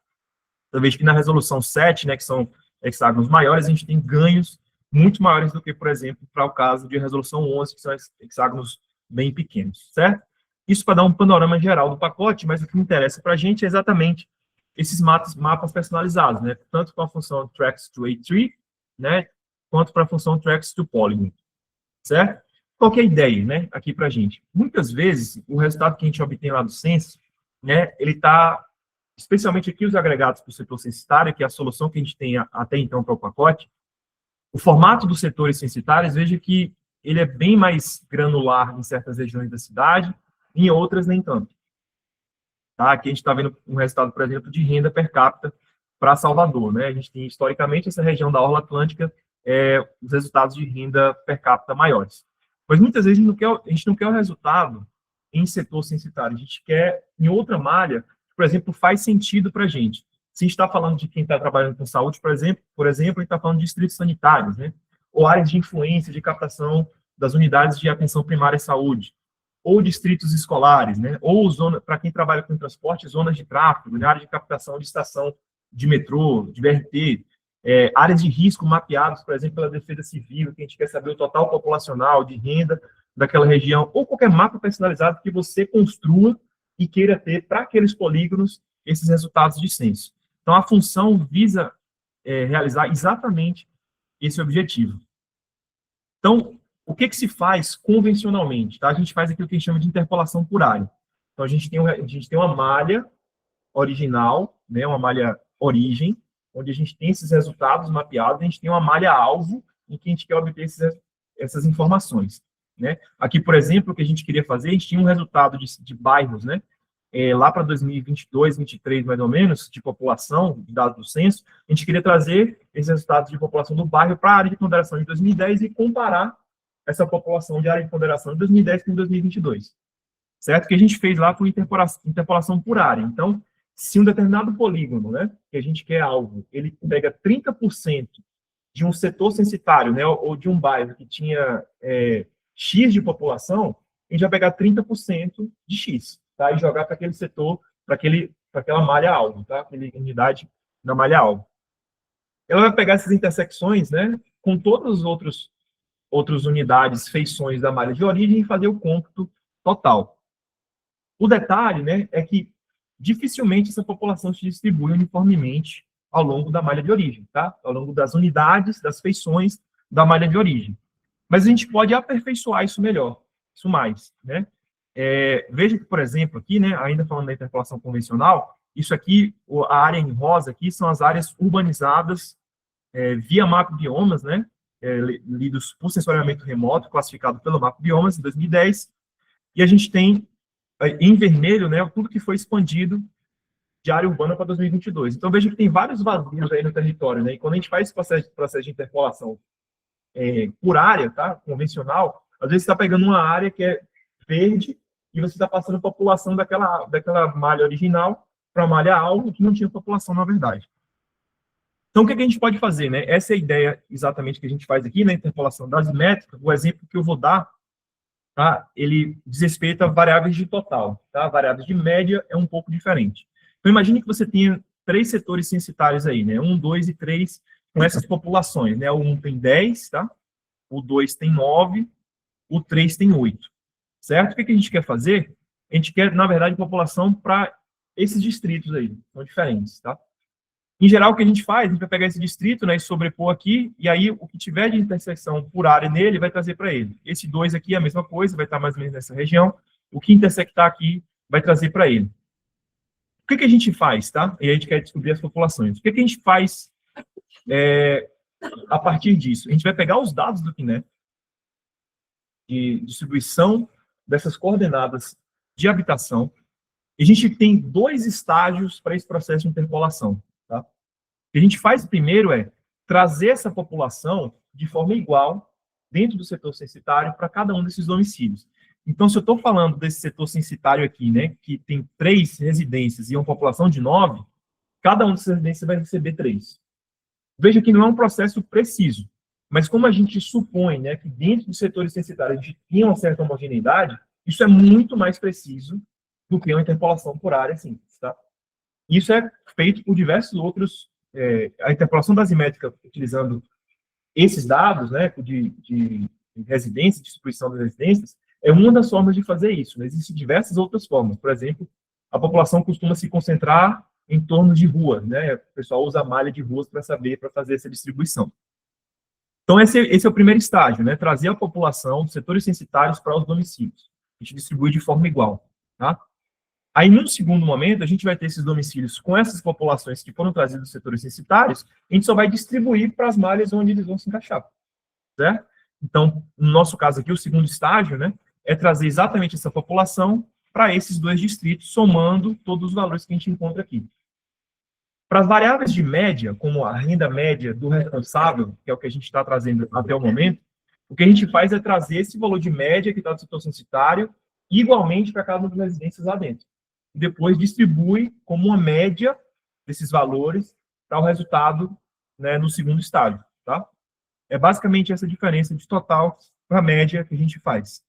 Eu vejo que na resolução 7, né, que são hexágonos maiores, a gente tem ganhos muito maiores do que, por exemplo, para o caso de resolução 11, que são hexágonos bem pequenos, certo? Isso para dar um panorama geral do pacote, mas o que me interessa para a gente é exatamente esses mapas personalizados, né? Tanto com a função tracks to A3, né, quanto para a função tracks to polygon, certo? Qual que é a ideia, né, aqui para a gente? Muitas vezes, o resultado que a gente obtém lá do censo, né, ele está, especialmente aqui os agregados para o setor censitário, que é a solução que a gente tem até então para o pacote, o formato dos setores censitários, veja que ele é bem mais granular em certas regiões da cidade, em outras nem tanto. Tá? Aqui a gente está vendo um resultado, por exemplo, de renda per capita para Salvador, né? A gente tem, historicamente, essa região da Orla Atlântica, os resultados de renda per capita maiores. Mas muitas vezes a gente não quer o resultado em setor censitário, a gente quer em outra malha, que, por exemplo, faz sentido para a gente. Se a gente está falando de quem está trabalhando com saúde, por exemplo, a gente está falando de distritos sanitários, né? Ou áreas de influência, de captação das unidades de atenção primária à saúde, ou distritos escolares, né? Ou zona, para quem trabalha com transporte, zonas de tráfego, né? Área de captação de estação de metrô, de BRT, áreas de risco mapeadas, por exemplo, pela Defesa Civil, que a gente quer saber o total populacional de renda daquela região, ou qualquer mapa personalizado que você construa e queira ter para aqueles polígonos esses resultados de censo. Então, a função visa realizar exatamente esse objetivo. Então, o que se faz convencionalmente? Tá? A gente faz aquilo que a gente chama de interpolação por área. Então, a gente tem uma malha original, né, uma malha origem, onde a gente tem esses resultados mapeados, a gente tem uma malha alvo, em que a gente quer obter essas informações. Né? Aqui, por exemplo, o que a gente queria fazer, a gente tinha um resultado de bairros, né, lá para 2022, 2023, mais ou menos, de população, de dados do censo, a gente queria trazer esses resultados de população do bairro para a área de ponderação de 2010 e comparar essa população de área de ponderação de 2010 com 2022. Certo? O que a gente fez lá foi interpolação por área. Então, se um determinado polígono, né, que a gente quer alvo, ele pega 30% de um setor censitário, né, ou de um bairro que tinha X de população, a gente vai pegar 30% de X, tá? E jogar para aquele setor, para aquela malha alvo, tá? Aquela unidade da malha alvo. Ela vai pegar essas intersecções, né, com todas as outras unidades, feições da malha de origem e fazer o cômputo total. O detalhe, né, é que dificilmente essa população se distribui uniformemente ao longo da malha de origem, tá? Ao longo das unidades, das feições da malha de origem. Mas a gente pode aperfeiçoar isso melhor, isso mais, né? Veja que, por exemplo, aqui, né, ainda falando da interpolação convencional, isso aqui, a área em rosa aqui, são as áreas urbanizadas via mapa biomas, né? Lidos por sensoriamento remoto, classificado pelo mapa biomas em 2010, e a gente tem em vermelho, né, tudo que foi expandido de área urbana para 2022. Então, veja que tem vários vazios aí no território, né? E quando a gente faz esse processo de interpolação por área, tá? Convencional, às vezes você está pegando uma área que é verde e você está passando a população daquela malha original para a malha alvo, que não tinha população, na verdade. Então, o que a gente pode fazer, né? Essa é a ideia exatamente que a gente faz aqui na interpolação das métricas. O exemplo que eu vou dar, tá? Ele diz respeito a variáveis de total, tá? Variáveis de média é um pouco diferente. Então, imagine que você tenha 3 setores censitários aí, né? 1, 2 e 3, com essas populações, né? O 1 tem 10, tá? O 2 tem 9, o 3 tem 8, certo? O que a gente quer fazer? A gente quer, na verdade, população para esses distritos aí, são diferentes, tá? Em geral, o que a gente faz? A gente vai pegar esse distrito, né, e sobrepor aqui, e aí o que tiver de intersecção por área nele, vai trazer para ele. Esse 2 aqui é a mesma coisa, vai estar mais ou menos nessa região. O que intersectar aqui, vai trazer para ele. O que a gente faz, tá? E a gente quer descobrir as populações. O que a gente faz a partir disso? A gente vai pegar os dados do PNET, de distribuição dessas coordenadas de habitação, e a gente tem 2 estágios para esse processo de interpolação. Tá? O que a gente faz primeiro é trazer essa população de forma igual dentro do setor censitário para cada um desses domicílios. Então, se eu estou falando desse setor censitário aqui, né, que tem 3 residências e uma população de 9, cada um dessas residências vai receber 3. Veja que não é um processo preciso, mas como a gente supõe, né, que dentro dos setores censitários a gente tem uma certa homogeneidade, isso é muito mais preciso do que uma interpolação por área simples, tá? Isso é feito por diversos outros, a interpolação basimétrica utilizando esses dados, né, de residência, distribuição das residências, é uma das formas de fazer isso. Né? Existem diversas outras formas. Por exemplo, a população costuma se concentrar em torno de ruas, né? O pessoal usa a malha de ruas para fazer essa distribuição. Então, esse é o primeiro estágio, né? Trazer a população dos setores censitários para os domicílios. A gente distribui de forma igual, tá? Aí, num segundo momento, a gente vai ter esses domicílios com essas populações que foram trazidas dos setores censitários, a gente só vai distribuir para as malhas onde eles vão se encaixar, certo? Então, no nosso caso aqui, o segundo estágio, né, é trazer exatamente essa população para esses 2 distritos, somando todos os valores que a gente encontra aqui. Para as variáveis de média, como a renda média do responsável, que é o que a gente está trazendo até o momento, o que a gente faz é trazer esse valor de média que está do setor censitário igualmente para cada uma das residências lá dentro. E depois distribui como uma média desses valores para o resultado, né, no segundo estágio. Tá? É basicamente essa diferença de total para a média que a gente faz.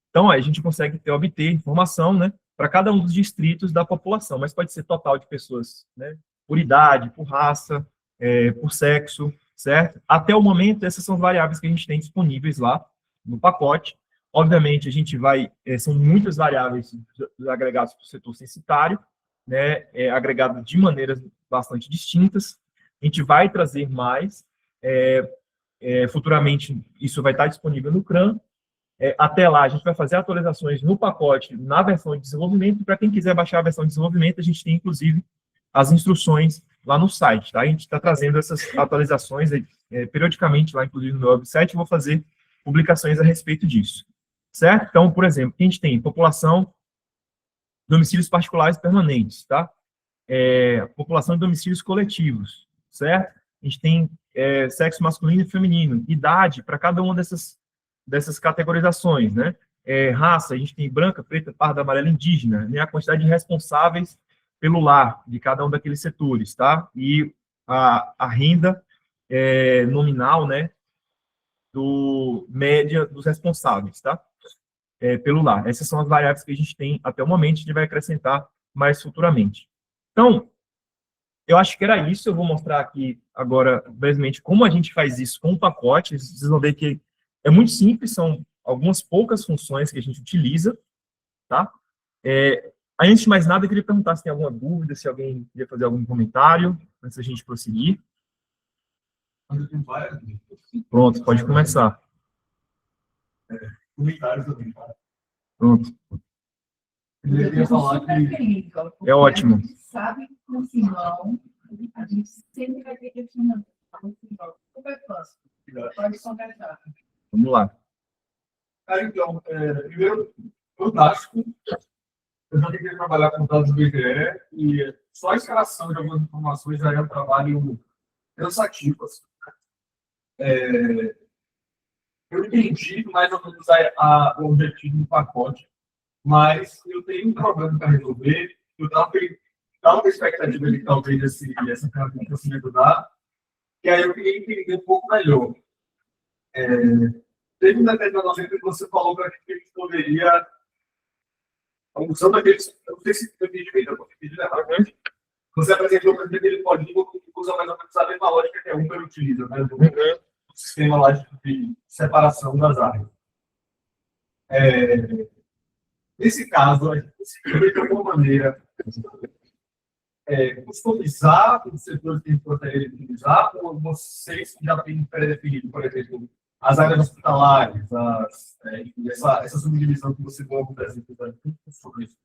Então, a gente consegue obter informação, né, para cada um dos distritos da população, mas pode ser total de pessoas, né, por idade, por raça, por sexo, certo? Até o momento, essas são variáveis que a gente tem disponíveis lá no pacote. Obviamente, a gente vai, são muitas variáveis agregadas para o setor censitário, né, agregadas de maneiras bastante distintas. A gente vai trazer mais, futuramente isso vai estar disponível no CRAN. Até lá, a gente vai fazer atualizações no pacote, na versão de desenvolvimento. Para quem quiser baixar a versão de desenvolvimento, a gente tem, inclusive, as instruções lá no site. Tá? A gente está trazendo essas atualizações periodicamente lá, inclusive no meu website, e vou fazer publicações a respeito disso. Certo? Então, por exemplo, a gente tem população, domicílios particulares permanentes, tá? População de domicílios coletivos, certo? A gente tem sexo masculino e feminino, idade para cada uma dessas categorizações, né? Raça, a gente tem branca, preta, parda, amarela, indígena, né? A quantidade de responsáveis pelo lar de cada um daqueles setores, tá? E a renda nominal, né? Média dos responsáveis, tá? Pelo lar. Essas são as variáveis que a gente tem até o momento, a gente vai acrescentar mais futuramente. Então, eu acho que era isso. Eu vou mostrar aqui agora, brevemente, como a gente faz isso com o pacote. Vocês vão ver que é muito simples, são algumas poucas funções que a gente utiliza, tá? Antes de mais nada, eu queria perguntar se tem alguma dúvida, se alguém queria fazer algum comentário, antes da gente prosseguir. Pronto, pode começar. Comentários também, cara. Pronto. Eu queria falar que é ótimo. Sabe que no Simão, a gente sempre vai ter questionamento. Super fácil. Pode só gastar. Vamos lá. Cara, então, primeiro, fantástico. Eu já tentei trabalhar com dados do IBGE e só a escalação de algumas informações já é um trabalho cansativo. Assim. Eu entendi mais ou menos o objetivo do pacote, mas eu tenho um problema para resolver. Eu estava com a expectativa de que talvez essa ferramenta fosse me ajudar, e aí eu queria entender um pouco melhor. Teve um determinado momento que você falou para que a gente poderia. A função daqueles. Eu não sei se eu entendi bem, eu vou pedir erradamente. Você apresentou para aquele código que usa mais ou menos a mesma lógica que a Uber utiliza, né? Do sistema lá de separação das áreas. Nesse caso, a gente conseguiu, de alguma maneira, customizar os setores que a gente gostaria de utilizar, ou vocês já têm pré-definido, por exemplo, as áreas hospitalares, essa subdivisão que você coloca no exemplo sobre isso?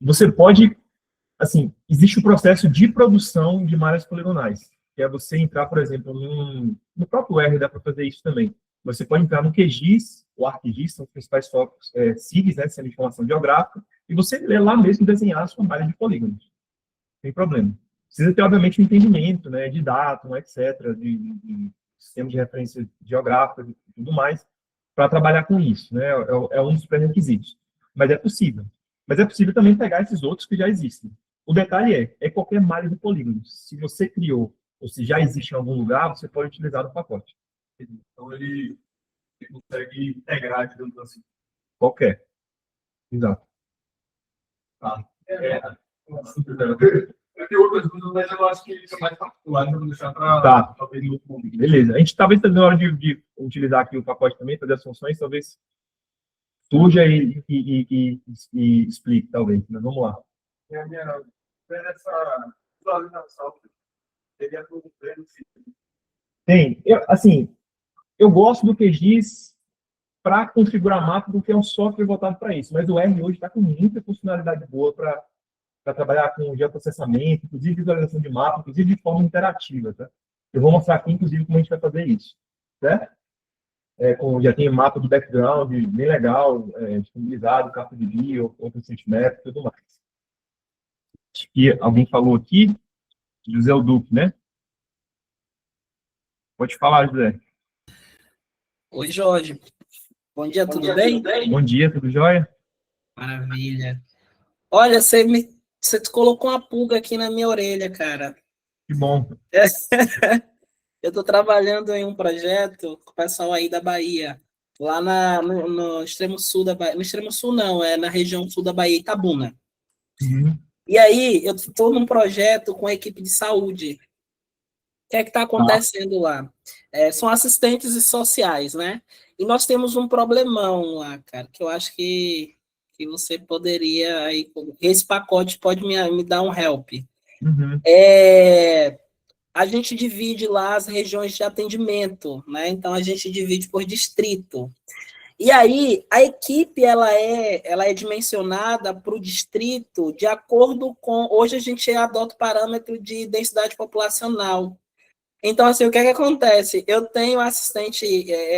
Você pode, assim, existe o processo de produção de malhas poligonais, que é você entrar, por exemplo, no próprio R, dá para fazer isso também. Você pode entrar no QGIS, ou ArcGIS, são os principais focos, SIGs, né, Sistema de Informação Geográfica, e você lá mesmo desenhar a sua malha de polígonos. Não tem problema. Precisa ter, obviamente, um entendimento, né, de datum, etc., de sistema de referência geográfica e tudo mais, para trabalhar com isso, né? É um dos pré-requisitos. Mas é possível. Mas é possível também pegar esses outros que já existem. O detalhe é qualquer malha do polígono. Se você criou, ou se já existe em algum lugar, você pode utilizar no pacote. Então, ele consegue integrar, digamos assim. Qualquer. Exato. Tá. Eu tenho outras dúvidas, mas eu acho que isso é mais particular, então vou deixar para talvez no outro momento. Beleza. A gente talvez tenha na hora de utilizar aqui o pacote também, fazer as funções, talvez surja e explique, talvez. Mas vamos lá. Essa visualização seria todo treino. Tem. Eu gosto do QGIS para configurar mapa, porque é um software voltado para isso. Mas o R hoje está com muita funcionalidade boa para trabalhar com geoprocessamento, inclusive visualização de mapa, inclusive de forma interativa. Tá? Eu vou mostrar aqui, inclusive, como a gente vai fazer isso. Certo? Já tem mapa do background, bem legal, disponibilizado, carta de via, OpenStreetMap e tudo mais. E alguém falou aqui, José Duque, né? Pode falar, José. Oi, Jorge. Bom dia, tudo bem? Bom dia, tudo jóia? Maravilha. Olha, você colocou uma pulga aqui na minha orelha, cara. Que bom. Eu estou trabalhando em um projeto com o pessoal aí da Bahia, lá no extremo sul da Bahia. No extremo sul, não, é na região sul da Bahia, Itabuna. Uhum. E aí, eu estou num projeto com a equipe de saúde. O que é que está acontecendo lá? São assistentes sociais, né? E nós temos um problemão lá, cara, que eu acho que você poderia, aí, esse pacote pode me dar um help. Uhum. A gente divide lá as regiões de atendimento, né? Então, a gente divide por distrito. E aí, a equipe, ela é dimensionada para o distrito de acordo com... Hoje, a gente adota o parâmetro de densidade populacional. Então, assim, o que é que acontece? Eu tenho um assistente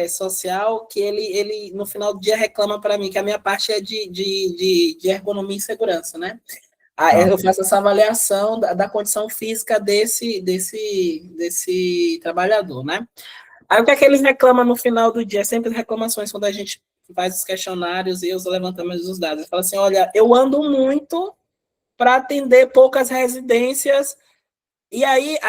social que ele, no final do dia, reclama para mim que a minha parte é de ergonomia e segurança, né? Eu faço essa avaliação da condição física desse trabalhador, né? Aí, o que é que eles reclamam no final do dia? Sempre reclamações quando a gente faz os questionários e os levantamentos dos dados. Ele fala assim, olha, eu ando muito para atender poucas residências. E aí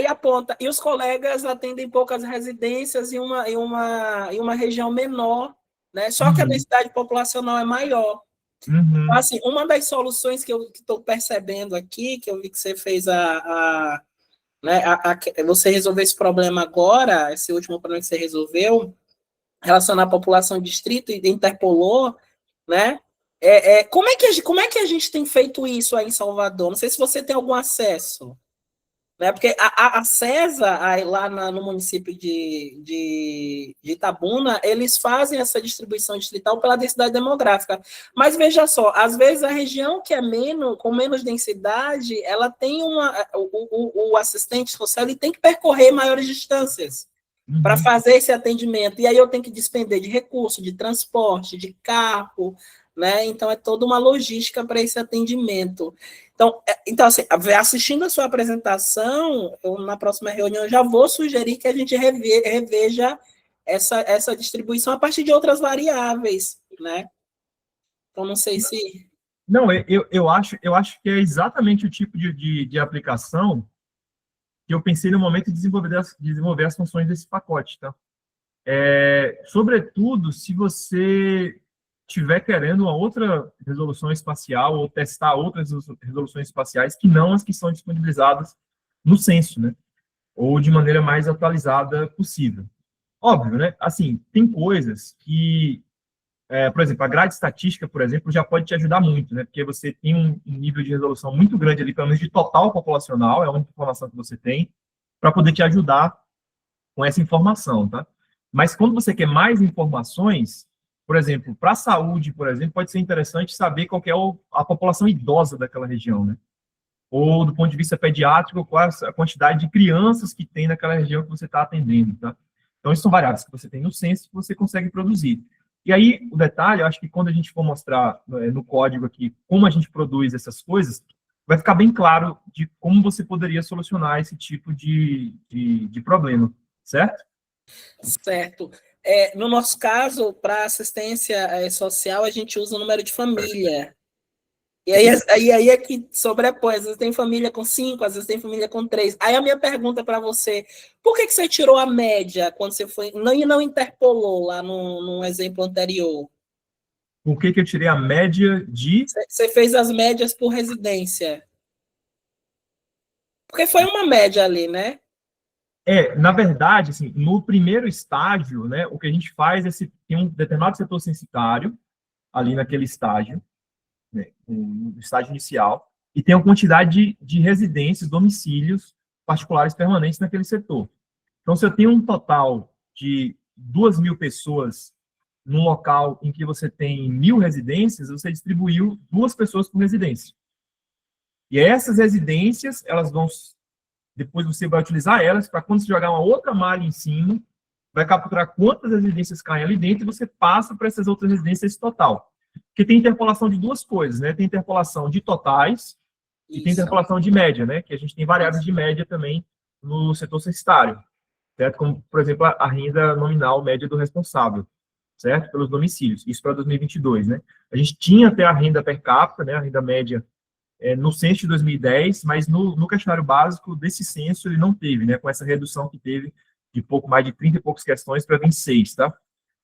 aponta, e os colegas atendem poucas residências em uma região menor, né? Só que a densidade populacional é maior. Uhum. Então, assim, uma das soluções que eu estou percebendo aqui, que eu vi que você fez você resolveu esse problema agora, esse último problema que você resolveu, relacionar a população distrito e interpolou, né? Como é que a gente tem feito isso aí em Salvador? Não sei se você tem algum acesso. Né? Porque a CESA, lá no município de Itabuna, eles fazem essa distribuição distrital pela densidade demográfica. Mas veja só, às vezes a região que é com menos densidade, ela tem o assistente social ele tem que percorrer maiores distâncias para fazer esse atendimento. E aí eu tenho que despender de recurso, de transporte, de carro, né? Então é toda uma logística para esse atendimento. Então assim, assistindo a sua apresentação, na próxima reunião eu já vou sugerir que a gente reveja essa distribuição a partir de outras variáveis, né? Então não sei se... Não, eu acho que é exatamente o tipo de aplicação que eu pensei no momento de desenvolver as funções desse pacote, tá? Sobretudo, se você estiver querendo uma outra resolução espacial ou testar outras resoluções espaciais que não as que são disponibilizadas no censo, né? Ou de maneira mais atualizada possível. Óbvio, né? Assim, tem coisas que, por exemplo, a grade estatística, por exemplo, já pode te ajudar muito, né? Porque você tem um nível de resolução muito grande ali, pelo menos de total populacional, é a única informação que você tem, para poder te ajudar com essa informação, tá? Mas quando você quer mais informações, por exemplo, para a saúde, por exemplo, pode ser interessante saber qual que é a população idosa daquela região, né? Ou, do ponto de vista pediátrico, qual é a quantidade de crianças que tem naquela região que você está atendendo, tá? Então, isso são variáveis que você tem no censo que você consegue produzir. E aí, o detalhe, eu acho que quando a gente for mostrar no código aqui como a gente produz essas coisas, vai ficar bem claro de como você poderia solucionar esse tipo de problema, certo? Certo. No nosso caso, para assistência social, a gente usa o número de família. E aí é que sobrepõe. Às vezes tem família com 5, às vezes tem família com 3. Aí a minha pergunta para você, por que você tirou a média quando você foi... Não interpolou lá no exemplo anterior? Por que eu tirei a média de... Você fez as médias por residência. Porque foi uma média ali, né? Na verdade, assim, no primeiro estágio, né, o que a gente faz é tem um determinado setor censitário ali naquele estágio, né, no estágio inicial, e tem uma quantidade de residências, domicílios particulares permanentes naquele setor. Então, se eu tenho um total de 2.000 pessoas num local em que você tem 1.000 residências, você distribuiu 2 pessoas por residência. E essas residências, elas vão... Depois você vai utilizar elas para quando você jogar uma outra malha em cima, vai capturar quantas residências caem ali dentro e você passa para essas outras residências esse total. Porque tem interpolação de 2 coisas, né? Tem interpolação de totais E tem interpolação de média, né? Que a gente tem variáveis de média também no setor censitário, certo? Como, por exemplo, a renda nominal média do responsável, certo? Pelos domicílios. Isso para 2022, né? A gente tinha até a renda per capita, né? A renda média no censo de 2010, mas no questionário básico desse censo ele não teve, né? Com essa redução que teve de pouco mais de 30 e poucas questões para 26, tá?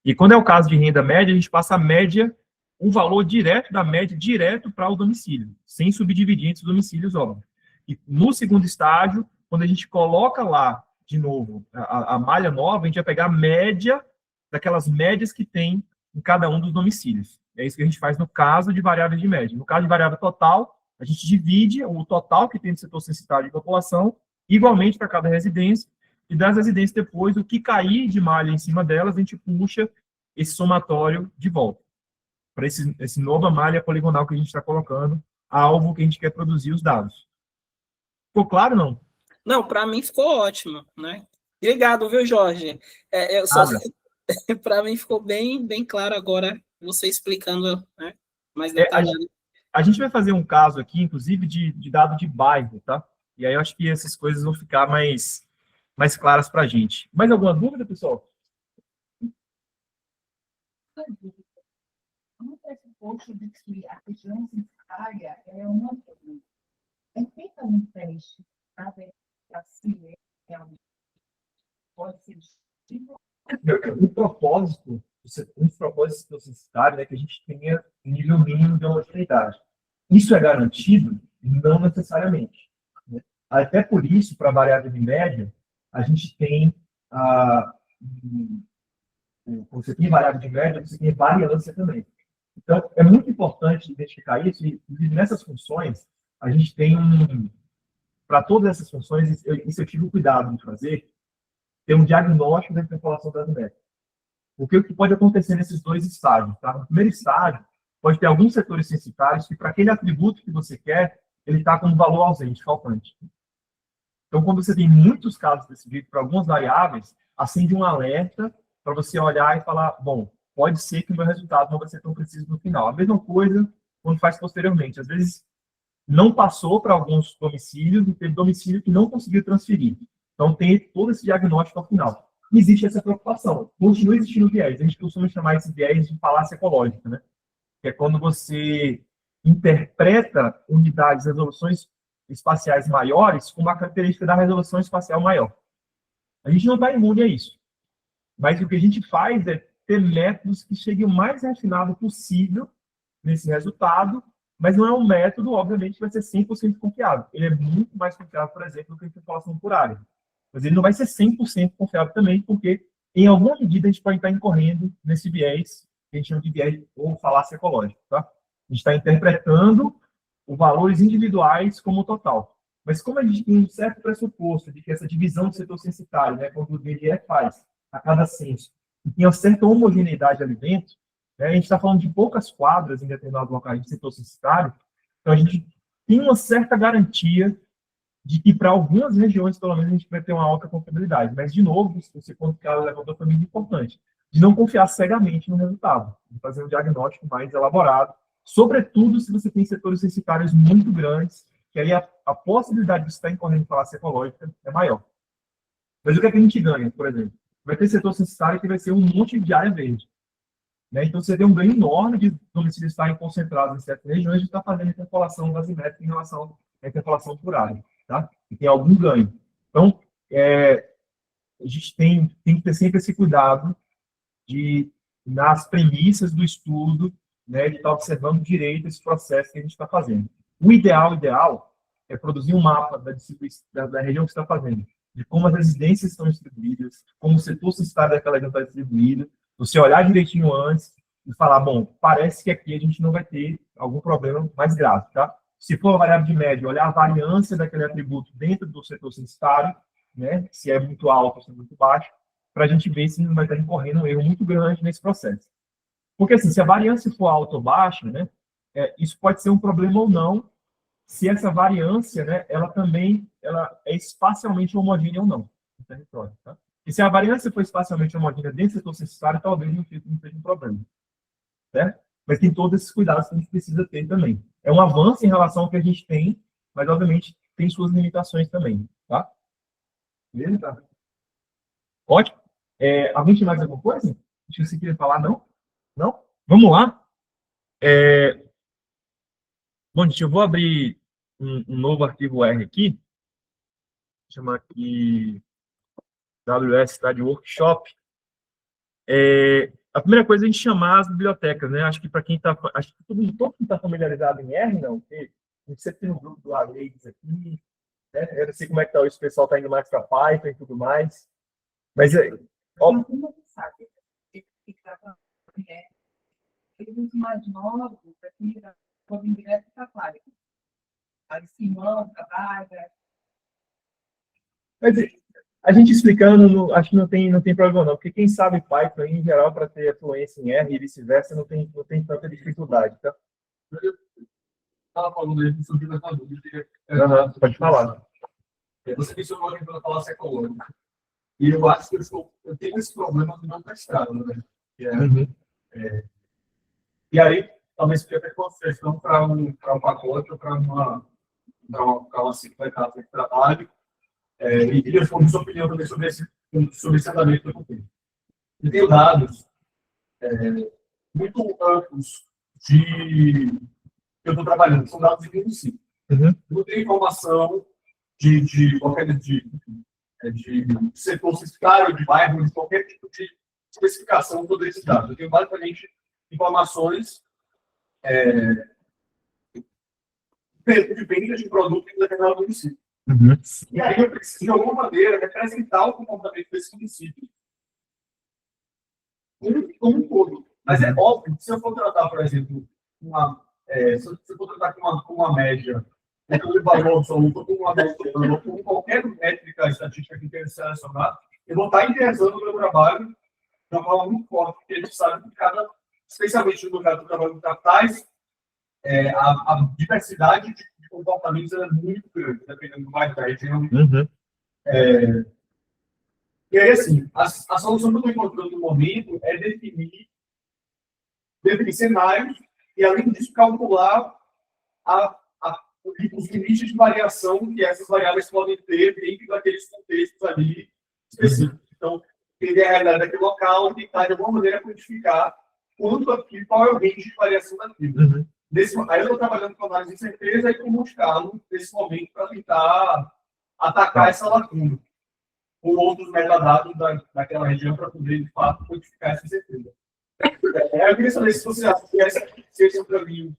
E quando é o caso de renda média, a gente passa a média, um valor direto da média, direto para o domicílio, sem subdividir entre os domicílios, óbvio. E no segundo estágio, quando a gente coloca lá, de novo, a malha nova, a gente vai pegar a média daquelas médias que tem em cada um dos domicílios. É isso que a gente faz no caso de variáveis de média. No caso de variável total, a gente divide o total que tem no setor censitário de população, igualmente para cada residência, e das residências depois, o que cair de malha em cima delas, a gente puxa esse somatório de volta para esse nova malha poligonal que a gente está colocando, alvo que a gente quer produzir os dados. Ficou claro, não? Não, para mim ficou ótimo, né? Obrigado, viu, Jorge? Para mim ficou bem claro agora, você explicando, né, mais detalhado. A gente vai fazer um caso aqui, inclusive, de dado de bairro, tá? E aí eu acho que essas coisas vão ficar mais claras para a gente. Mais alguma dúvida, pessoal? No pressuposto de que a região censitária é uma coisa, é feita um teste para ver se realmente pode ser distinto. Um propósito do censitário é que a gente tenha nível mínimo de homogeneidade. Isso é garantido? Não necessariamente, né? Até por isso, para a variável de média, a gente tem você tem variável de média, você tem variância também. Então, é muito importante identificar isso, e nessas funções, a gente tem para todas essas funções, isso eu tive o cuidado de fazer, ter um diagnóstico da interpolação das métricas. Porque o que pode acontecer nesses dois estágios, tá? No primeiro estágio, pode ter alguns setores censitários que, para aquele atributo que você quer, ele está com um valor ausente, faltante. Então, quando você tem muitos casos desse jeito, para algumas variáveis, acende um alerta para você olhar e falar, bom, pode ser que o meu resultado não vai ser tão preciso no final. A mesma coisa quando faz posteriormente. Às vezes, não passou para alguns domicílios e teve domicílio que não conseguiu transferir. Então, tem todo esse diagnóstico ao final. E existe essa preocupação. Continua existindo viés. A gente costuma chamar esse viés de falácia ecológica, né? Que é quando você interpreta unidades, resoluções espaciais maiores com uma característica da resolução espacial maior. A gente não está imune a isso. Mas o que a gente faz é ter métodos que cheguem o mais refinado possível nesse resultado, mas não é um método, obviamente, que vai ser 100% confiável. Ele é muito mais confiável, por exemplo, do que a interpolação por área. Mas ele não vai ser 100% confiável também, porque, em alguma medida, a gente pode estar incorrendo nesse viés, que a gente chama de viés ou falácia ecológica, tá? A gente está interpretando os valores individuais como total. Mas como a gente tem um certo pressuposto de que essa divisão do setor censitário, né, como o DGE faz a cada censo, e tem uma certa homogeneidade ali dentro, né, a gente está falando de poucas quadras em determinados locais de setor censitário, então a gente tem uma certa garantia de que para algumas regiões, pelo menos, a gente vai ter uma alta confiabilidade. Mas, de novo, você levantou foi muito importante, de não confiar cegamente no resultado, de fazer um diagnóstico mais elaborado, sobretudo se você tem setores censitários muito grandes, que aí a possibilidade de você estar incorrendo em falácia ecológica é maior. Mas o que é que a gente ganha, por exemplo? Vai ter setor censitário que vai ser um monte de área verde, né? Então, você tem um ganho enorme de domicílios estarem concentrados em certas regiões e está fazendo a interpolação basimétrica em relação à interpolação por área, tá? E tem algum ganho. Então, a gente tem que ter sempre esse cuidado de, nas premissas do estudo, né, de estar observando direito esse processo que a gente está fazendo. O ideal é produzir um mapa da região que você está fazendo, de como as residências estão distribuídas, como o setor censitário daquela região está distribuído, você olhar direitinho antes e falar, bom, parece que aqui a gente não vai ter algum problema mais grave, tá? Se for a variável de média, olhar a variância daquele atributo dentro do setor censitário, né, se é muito alto ou se é muito baixo, para a gente ver se não vai estar incorrendo um erro muito grande nesse processo. Porque, assim, se a variância for alta ou baixa, né, isso pode ser um problema ou não, se essa variância, né, ela é espacialmente homogênea ou não no território, tá? E se a variância for espacialmente homogênea dentro do setor censitário, talvez não seja um problema, certo? Mas tem todos esses cuidados que a gente precisa ter também. É um avanço em relação ao que a gente tem mas, obviamente, tem suas limitações também, tá? Beleza? Tá. Ótimo. Alguém tinha mais alguma coisa? Acho que você queria falar, não? Não? Vamos lá. Bom, gente, eu vou abrir um novo arquivo R aqui. Chama aqui WS Study Workshop. A primeira coisa é a gente chamar as bibliotecas, né? Acho que para quem está... Acho que todo mundo está familiarizado em R, não? Porque a gente sempre tem um grupo do Alex aqui, né? Eu não sei como é que está hoje, o pessoal está indo mais para Python e tudo mais. Mas, Todo mundo sabe que os mais novos, aqui, podem direto para a Clara. A Simão, trabalha. mas a gente explicando, acho que não tem problema não, porque quem sabe Python, em geral, para ter fluência em R e vice-versa, não tem tanta dificuldade, tá? Estava falando aí sobre essa dúvida. Pode falar. Você mencionou a questão da falácia ecológica. E eu acho que eu tenho esse problema de não testado, né? E aí, talvez fique até com sugestão para um pacote ou para uma ciclo de trabalho. E queria saber sua opinião também sobre esse andamento do tempo. Eu tenho dados muito amplos que eu estou trabalhando, são dados de município. Não tem informação de qualquer de setor censitário, de bairro, de qualquer tipo de especificação sobre esses dados. Eu tenho basicamente informações dependentes de produto em determinado município. E aí eu preciso, de alguma maneira, representar o comportamento desse município como um todo. Mas é óbvio que se eu for tratar, por exemplo, se eu for tratar com uma média, com um valor absoluto, com uma média, com qualquer métrica estatística que queira selecionar, eu vou estar enviesando o meu trabalho de uma forma muito forte, porque a gente sabe que especialmente no mercado do trabalho de capitais, a diversidade de comportamentos é muito grande, dependendo do bairro da região. E aí, assim, a solução que eu estou encontrando no momento é definir cenários e, além disso, calcular os limites de variação que essas variáveis podem ter dentro daqueles contextos ali específicos. Então, entender a realidade daquele local e tentar, de alguma maneira, quantificar qual é o range de variação daquilo. Aí eu estou trabalhando com análise de incerteza e com Monte Carlo nesse momento para tentar atacar essa lacuna com outros metadados daquela região para poder, de fato, quantificar essa incerteza. Eu queria saber se você acha que esse é um caminho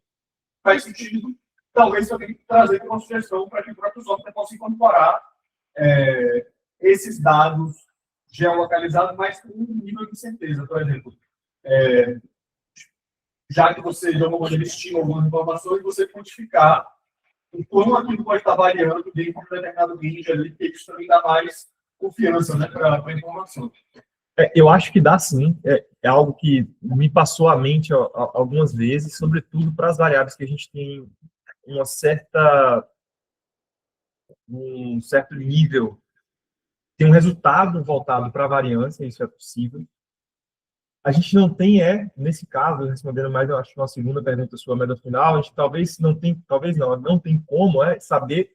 faz sentido. Talvez eu tenha que trazer uma sugestão para que o próprio software possa incorporar esses dados geolocalizados, mas com um nível de certeza. Por exemplo, já que você, de alguma maneira, estima algumas informações, você quantificar o quão aquilo pode estar variando dentro de um determinado range ali, que isso também dá mais confiança, né, para a informação. Eu acho que dá sim. É algo que me passou à mente algumas vezes, sobretudo para as variáveis que a gente tem um certo nível, tem um resultado voltado para a variância, isso é possível. A gente não tem, nesse caso, respondendo mais, eu acho, uma segunda pergunta sua, mas no final, a gente não tem como saber,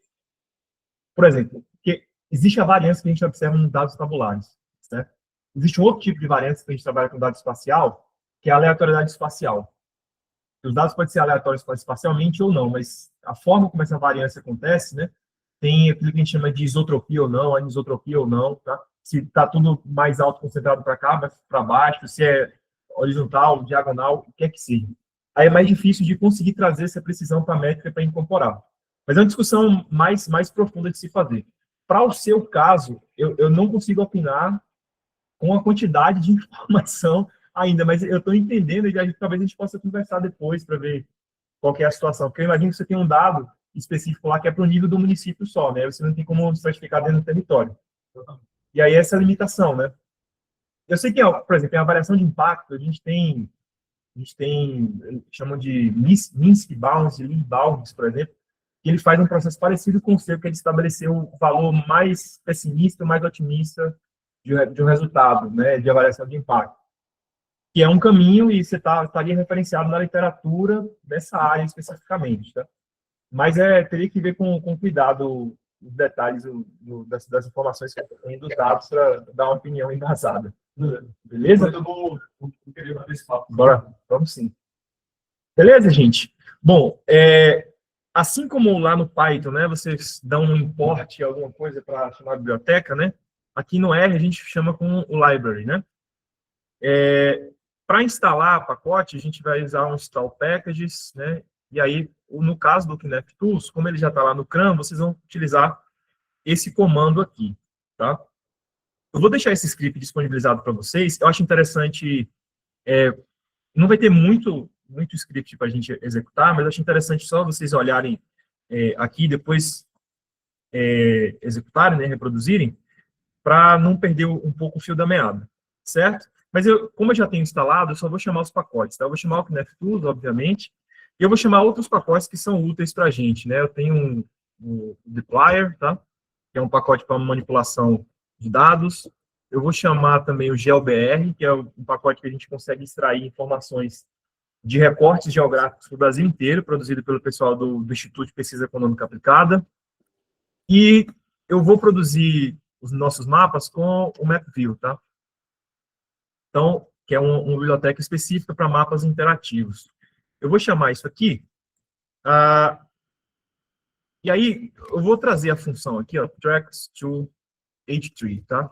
por exemplo, que existe a variância que a gente observa nos dados tabulares, certo? Existe um outro tipo de variância que a gente trabalha com dado espacial, que é a aleatoriedade espacial. Os dados podem ser aleatórios espacialmente ou não, mas a forma como essa variância acontece, né, tem aquilo que a gente chama de isotropia ou não, anisotropia ou não, tá? Se está tudo mais alto concentrado para cá, mais para baixo, se é horizontal, diagonal, o que é que seja. Aí é mais difícil de conseguir trazer essa precisão para a métrica para incorporar. Mas é uma discussão mais profunda de se fazer. Para o seu caso, eu não consigo opinar com a quantidade de informação ainda, mas eu estou entendendo e talvez a gente possa conversar depois para ver qual que é a situação. Porque eu imagino que você tem um dado específico lá que é para o nível do município só, né? Você não tem como estratificar dentro do território. E aí essa limitação, né? Eu sei que, por exemplo, em avaliação de impacto, a gente tem chamam de Minsky Bounds e Lee Bounds, por exemplo, que ele faz um processo parecido com o seu, que é de estabelecer o valor mais pessimista, mais otimista de um resultado, né, de avaliação de impacto. Que é um caminho e você estaria referenciado na literatura dessa área especificamente, tá? Mas teria que ver com cuidado os detalhes das informações que eu tenho, dos dados, para dar uma opinião embasada. Beleza? Eu vou querer bater esse papo. Bora, vamos sim. Beleza, gente? Bom, assim como lá no Python, né, vocês dão um import, alguma coisa para chamar biblioteca, né? Aqui no R a gente chama com o library, né? Para instalar pacote, a gente vai usar um install packages, né? E aí, no caso do Kinect Tools, como ele já está lá no CRAN, vocês vão utilizar esse comando aqui, tá? Eu vou deixar esse script disponibilizado para vocês. Eu acho interessante, não vai ter muito script para a gente executar, mas eu acho interessante só vocês olharem aqui, depois executarem, né, reproduzirem, para não perder um pouco o fio da meada, certo? Mas como eu já tenho instalado, eu só vou chamar os pacotes, tá? Eu vou chamar o Kinect Tools, obviamente, e eu vou chamar outros pacotes que são úteis para a gente, né? Eu tenho um dplyr, tá? Que é um pacote para manipulação de dados. Eu vou chamar também o GeoBR, que é um pacote que a gente consegue extrair informações de recortes geográficos do Brasil inteiro, produzido pelo pessoal do Instituto de Pesquisa Econômica Aplicada. E eu vou produzir os nossos mapas com o MapView, tá? Então, que é uma biblioteca específica para mapas interativos. Eu vou chamar isso aqui, e aí eu vou trazer a função aqui, ó, tracks to H3, tá?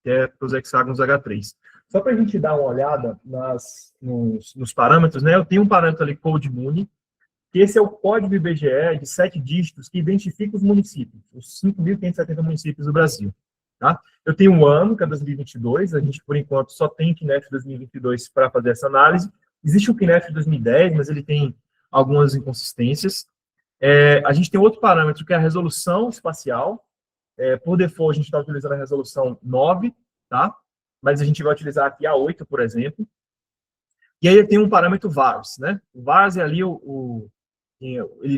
Que é para os hexágonos H3. Só para a gente dar uma olhada nos parâmetros, né? Eu tenho um parâmetro ali, CodeMuni, que esse é o código IBGE de 7 dígitos que identifica os municípios, os 5.570 municípios do Brasil. Tá? Eu tenho um ano, que é 2022, a gente, por enquanto, só tem o Kinect 2022 para fazer essa análise. Existe o Kinect 2010, mas ele tem algumas inconsistências. A gente tem outro parâmetro, que é a resolução espacial. Por default, a gente está utilizando a resolução 9, tá? Mas a gente vai utilizar aqui a 8, por exemplo. E aí tem um parâmetro VARS, né? O VARS é ali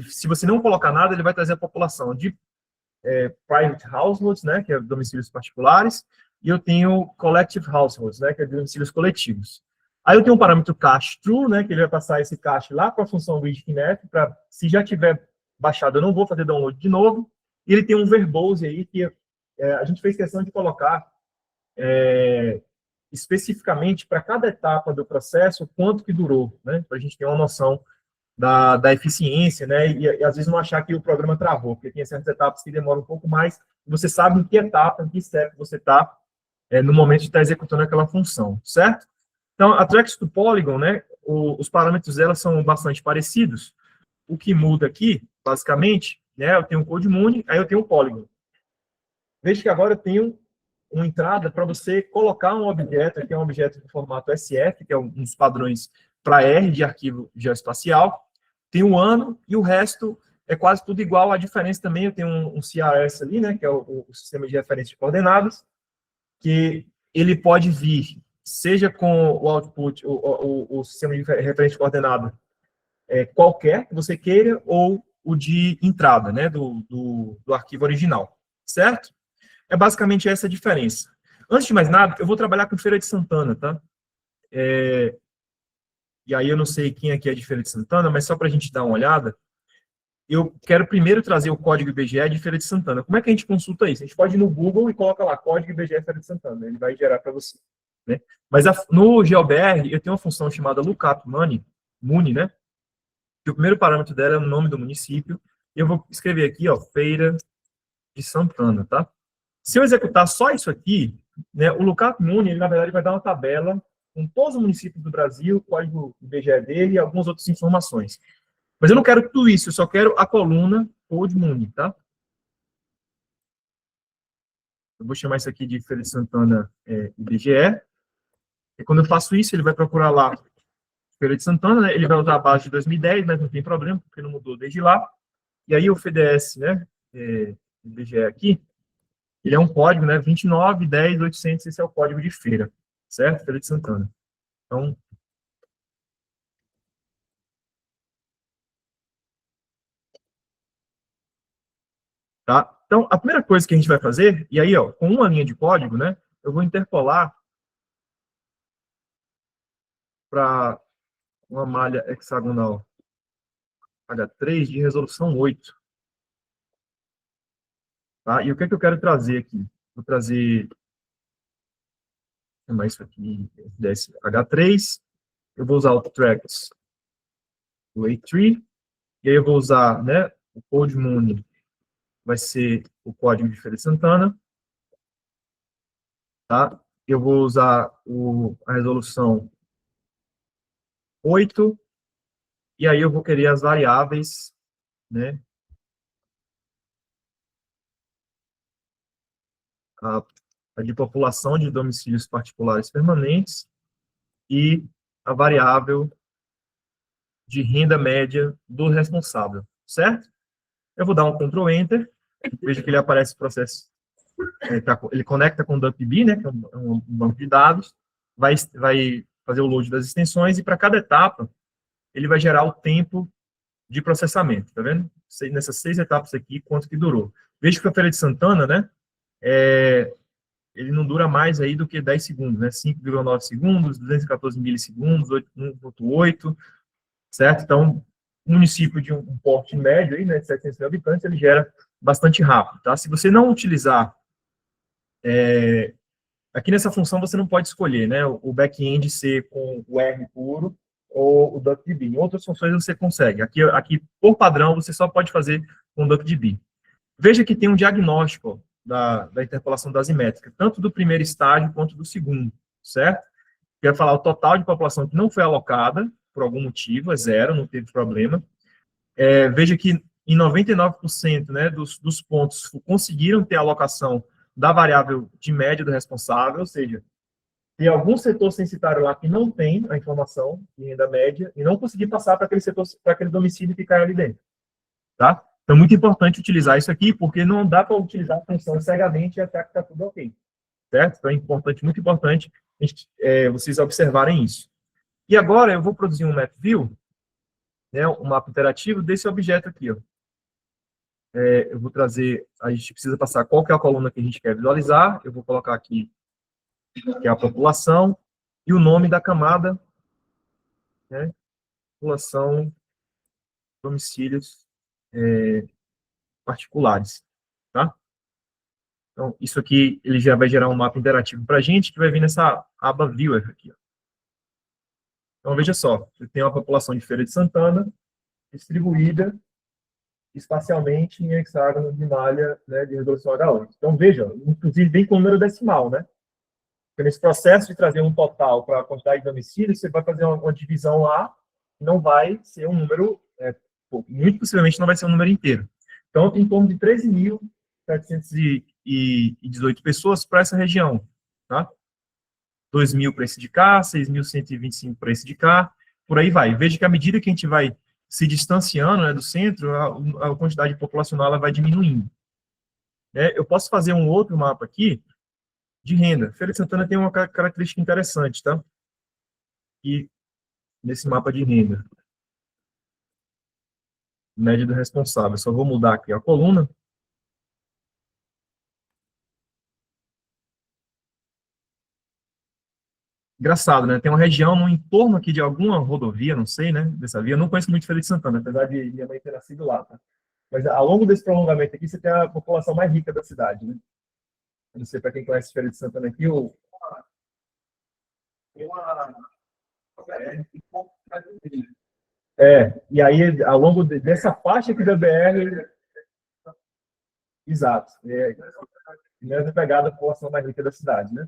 se você não colocar nada, ele vai trazer a população de private households, né, que é domicílios particulares, e eu tenho collective households, né, que é domicílios coletivos. Aí eu tenho um parâmetro cache true, né, que ele vai passar esse cache lá para a função readKinect, para, se já tiver baixado, eu não vou fazer download de novo. E ele tem um verbose aí que a gente fez questão de colocar especificamente para cada etapa do processo quanto que durou, né, para a gente ter uma noção da eficiência, né, e às vezes não achar que o programa travou, porque tem certas etapas que demoram um pouco mais, você sabe em que etapa, em que step você está no momento de estar executando aquela função, certo? Então, a Tracks to Polygon, né, os parâmetros dela são bastante parecidos. O que muda aqui, basicamente, né, eu tenho o CodeMuni, aí eu tenho o Polygon. Veja que agora eu tenho uma entrada para você colocar um objeto, aqui é um objeto de formato SF, que é um dos padrões para R de arquivo geoespacial. Tem um ano e o resto é quase tudo igual. A diferença também, eu tenho um CRS ali, né, que é o sistema de referência de coordenadas, que ele pode vir, seja com o output, o sistema de referência de coordenada qualquer que você queira, ou o de entrada, né, do arquivo original, certo? É basicamente essa a diferença. Antes de mais nada, eu vou trabalhar com Feira de Santana, tá? E aí eu não sei quem aqui é de Feira de Santana, mas só para a gente dar uma olhada, eu quero primeiro trazer o código IBGE de Feira de Santana. Como é que a gente consulta isso? A gente pode ir no Google e coloca lá, código IBGE Feira de Santana, ele vai gerar para você, né? Mas no GeoBR, eu tenho uma função chamada lookupMuni, né? Que o primeiro parâmetro dela é o nome do município, e eu vou escrever aqui, ó, Feira de Santana, tá? Se eu executar só isso aqui, né, o lookupMuni, ele na verdade vai dar uma tabela com todos os municípios do Brasil, o código IBGE dele e algumas outras informações. Mas eu não quero tudo isso, eu só quero a coluna CodeMuni, tá? Eu vou chamar isso aqui de Feira de Santana IBGE. E quando eu faço isso, ele vai procurar lá Feira de Santana, né? Ele vai usar a base de 2010, mas não tem problema, porque não mudou desde lá. E aí o FDS, né, IBGE aqui, ele é um código, né, 29.10.800, esse é o código de feira, certo? Feira de Santana. Então, tá? Então, a primeira coisa que a gente vai fazer, e aí, ó, com uma linha de código, né, eu vou interpolar para uma malha hexagonal H3 de resolução 8. Tá? E o que é que eu quero trazer aqui? Vou trazer mais isso aqui, desse H3. Eu vou usar o tracks do A3. E aí eu vou usar, né, o CodeMuni, vai ser o código de Feira de Santana. Tá? Eu vou usar a resolução 8. E aí eu vou querer as variáveis, né, a de população de domicílios particulares permanentes e a variável de renda média do responsável, certo? Eu vou dar um Ctrl Enter, veja que ele aparece o processo, ele conecta com o DuckDB, né, que é um banco de dados, vai fazer o load das extensões e para cada etapa ele vai gerar o tempo de processamento, tá vendo? Nessas 6 etapas aqui, quanto que durou. Veja que a Feira de Santana, né, ele não dura mais aí do que 10 segundos, né? 5,9 segundos, 214 milissegundos, 1,8, certo? Então, um município de um porte médio aí, né, de 700 mil habitantes, ele gera bastante rápido, tá? Se você não utilizar, aqui nessa função você não pode escolher, né, o back-end ser com o R puro ou o DuckDB. Em outras funções você consegue. Aqui, por padrão, você só pode fazer com o DuckDB. Veja que tem um diagnóstico da interpolação dasimétrica, tanto do primeiro estágio quanto do segundo, certo? Que vai falar o total de população que não foi alocada, por algum motivo, é 0, não teve problema. Veja que em 99%, né, dos pontos conseguiram ter a alocação da variável de média do responsável, ou seja, tem algum setor censitário lá que não tem a informação de renda média e não conseguir passar para aquele setor, para aquele domicílio que cai ali dentro, tá? Então, muito importante utilizar isso aqui, porque não dá para utilizar a função cegamente e achar que está tudo ok, certo? Então, é importante, muito importante, vocês observarem isso. E agora, eu vou produzir um map view, né, um mapa interativo desse objeto aqui, ó. Eu vou trazer, a gente precisa passar qual que é a coluna que a gente quer visualizar, eu vou colocar aqui, que é a população, e o nome da camada, né, população, domicílios particulares, tá? Então, isso aqui, ele já vai gerar um mapa interativo para a gente, que vai vir nessa aba Viewer aqui, ó. Então, veja só, você tem uma população de Feira de Santana, distribuída espacialmente em hexágono de malha, né, de resolução H8. Então, veja, inclusive bem com número decimal, né? Porque nesse processo de trazer um total para a quantidade de domicílios, você vai fazer uma divisão lá, não vai ser um número, muito possivelmente não vai ser um número inteiro. Então, tem em torno de 13.718 pessoas para essa região, tá? 2.000 para esse de cá, 6.125 para esse de cá, por aí vai. Veja que à medida que a gente vai se distanciando, né, do centro, a quantidade populacional ela vai diminuindo. Eu posso fazer um outro mapa aqui de renda. Feira de Santana tem uma característica interessante, tá? E nesse mapa de renda, média do responsável, só vou mudar aqui a coluna. Engraçado, né? Tem uma região no entorno aqui de alguma rodovia, não sei, né? Dessa via, eu não conheço muito Feira de Santana, apesar de minha mãe ter nascido lá, tá? Mas ao longo desse prolongamento aqui, você tem a população mais rica da cidade, né? Eu não sei para quem conhece Feira de Santana aqui, e aí, ao longo dessa faixa aqui da BR, exato, nessa pegada a população mais rica da cidade, né?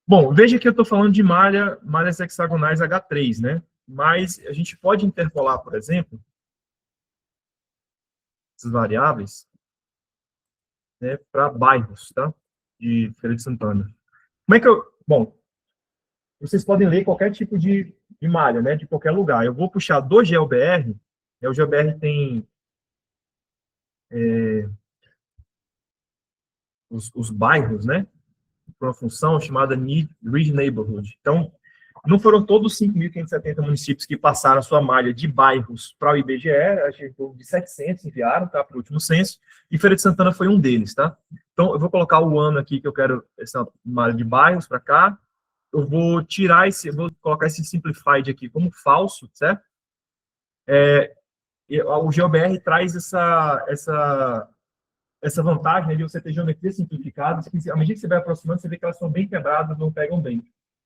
Bom, veja que eu estou falando de malhas hexagonais H3, né? Mas a gente pode interpolar, por exemplo, essas variáveis, né, para bairros, tá? De Feira de Santana. Como é que eu... Bom, vocês podem ler qualquer tipo de malha, né? De qualquer lugar. Eu vou puxar do GeoBR, né, o GeoBR tem os bairros, né? Por uma função chamada Read Neighborhood. Então, não foram todos os 5.570 municípios que passaram a sua malha de bairros para o IBGE, acho que de 700 enviaram, tá, para o último censo, e Feira de Santana foi um deles, tá? Então, eu vou colocar o ano aqui que eu quero essa malha de bairros para cá, eu vou tirar vou colocar esse simplified aqui como falso, certo? o GeoBR traz essa vantagem, né, de você ter geometrias simplificadas, que à medida que você vai aproximando, você vê que elas são bem quebradas, não pegam bem.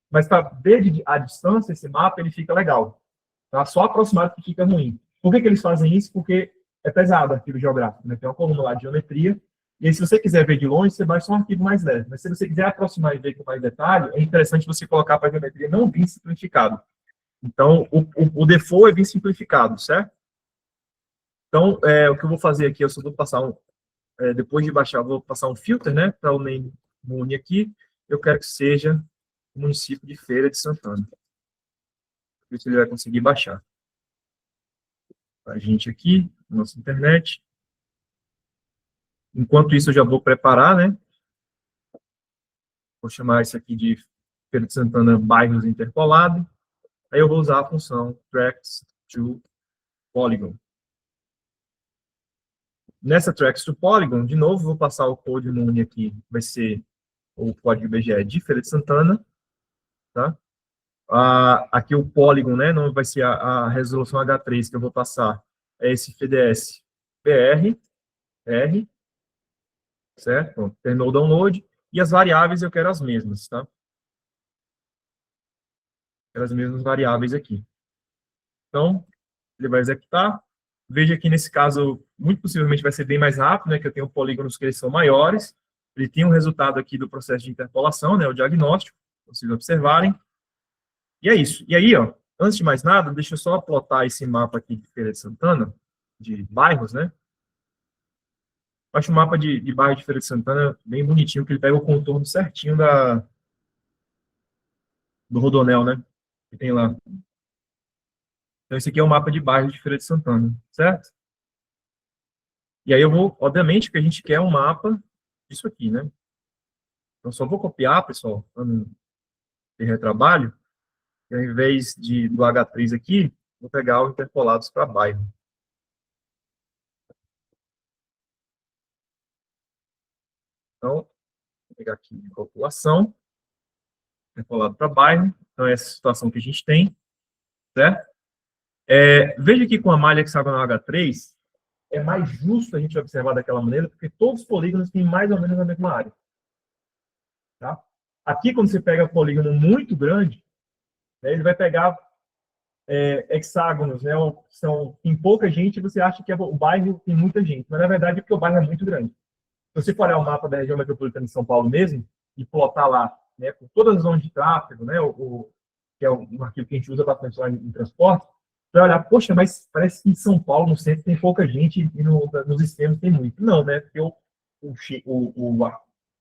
Mas para ver a distância, esse mapa, ele fica legal. Tá? Só aproximado que fica ruim. Por que eles fazem isso? Porque é pesado o arquivo geográfico, né? Tem uma coluna lá de geometria, e aí, se você quiser ver de longe, você baixa um arquivo mais leve. Mas se você quiser aproximar e ver com mais detalhe, é interessante você colocar para a geometria não vir simplificado. Então, o default é vir simplificado, certo? Então, o que eu vou fazer aqui, eu só vou passar depois de baixar, eu vou passar um filter, né, para o name Muni aqui. Eu quero que seja o município de Feira de Santana. Ver se ele vai conseguir baixar. A gente aqui, nossa internet. Enquanto isso, eu já vou preparar, né? Vou chamar isso aqui de Feira de Santana bairros interpolado. Aí eu vou usar a função tracks to polygon. Nessa tracks to polygon, de novo, vou passar o code Muni aqui, vai ser o código IBGE de Feira de Santana, tá? Aqui o polygon, né, não vai ser a resolução H3 que eu vou passar, é esse FDS PR, R, certo? Pronto, terminou o download, e as variáveis eu quero as mesmas, tá? Quero as mesmas variáveis aqui. Então, ele vai executar. Veja que nesse caso, muito possivelmente vai ser bem mais rápido, né, que eu tenho polígonos que eles são maiores. Ele tem um resultado aqui do processo de interpolação, né, o diagnóstico, para vocês observarem. E é isso. E aí, ó, antes de mais nada, deixa eu só plotar esse mapa aqui de Feira de Santana, de bairros, né? Eu acho o mapa de bairro de Feira de Santana bem bonitinho, que ele pega o contorno certinho do Rodonel, né? Que tem lá. Então, esse aqui é o mapa de bairro de Feira de Santana, certo? E aí eu vou, obviamente, que a gente quer um mapa disso aqui, né? Então, só vou copiar, pessoal, para não ter retrabalho. E ao invés do H3 aqui, vou pegar o interpolados para bairro. Então, vou pegar aqui população, interpolado para bairro. Então, essa é a situação que a gente tem, certo? Veja que com a malha hexagonal H3, é mais justo a gente observar daquela maneira, porque todos os polígonos têm mais ou menos a mesma área. Tá? Aqui, quando você pega um polígono muito grande, né, ele vai pegar hexágonos, né, tem pouca gente, você acha que o bairro tem muita gente, mas na verdade é porque o bairro é muito grande. Se você for olhar o mapa da região metropolitana de São Paulo mesmo, e plotar lá, né, com todas as zonas de tráfego, né, que é um arquivo que a gente usa bastante lá em transporte, você vai olhar, poxa, mas parece que em São Paulo, no centro, tem pouca gente, e nos extremos tem muito. Não, né, porque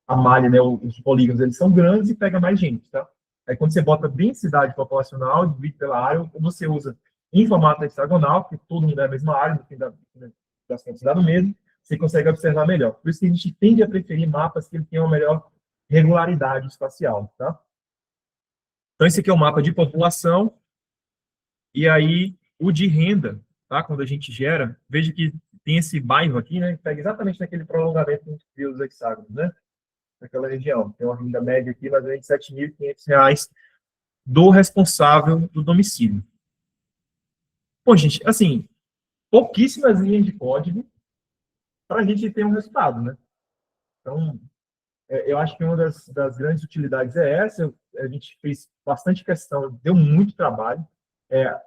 a malha, né, os polígonos, eles são grandes e pega mais gente, tá? Aí, quando você bota densidade populacional, divide pela área, ou você usa em formato hexagonal, porque todo mundo é a mesma área, no fim das contas dá no mesmo, você consegue observar melhor. Por isso que a gente tende a preferir mapas que tenham uma melhor regularidade espacial, tá? Então, esse aqui é o mapa de população, e aí o de renda, tá? Quando a gente gera, veja que tem esse bairro aqui, né, que pega exatamente naquele prolongamento que a gente viu dos hexágonos, né? Naquela região. Tem uma renda média aqui, mais ou menos R$ 7.500 do responsável do domicílio. Bom, gente, assim, pouquíssimas linhas de código para a gente ter um resultado, né? Então, eu acho que uma das grandes utilidades é essa. A gente fez bastante questão, deu muito trabalho.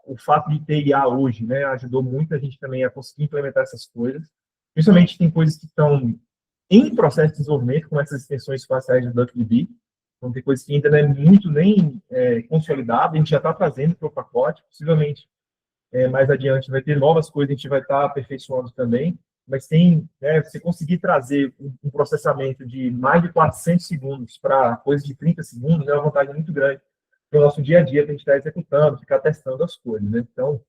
O fato de ter IA hoje, né, ajudou muito a gente também a conseguir implementar essas coisas. Principalmente tem coisas que estão em processo de desenvolvimento, como essas extensões espaciais do DuckDB. Então, tem coisas que ainda não é muito nem consolidada, a gente já está trazendo para o pacote, possivelmente mais adiante vai ter novas coisas, a gente vai estar aperfeiçoando também, mas tem, né, você conseguir trazer um processamento de mais de 400 segundos para coisas de 30 segundos é uma vantagem muito grande para o nosso dia a dia, que a gente está executando, ficar testando as coisas, né? Então,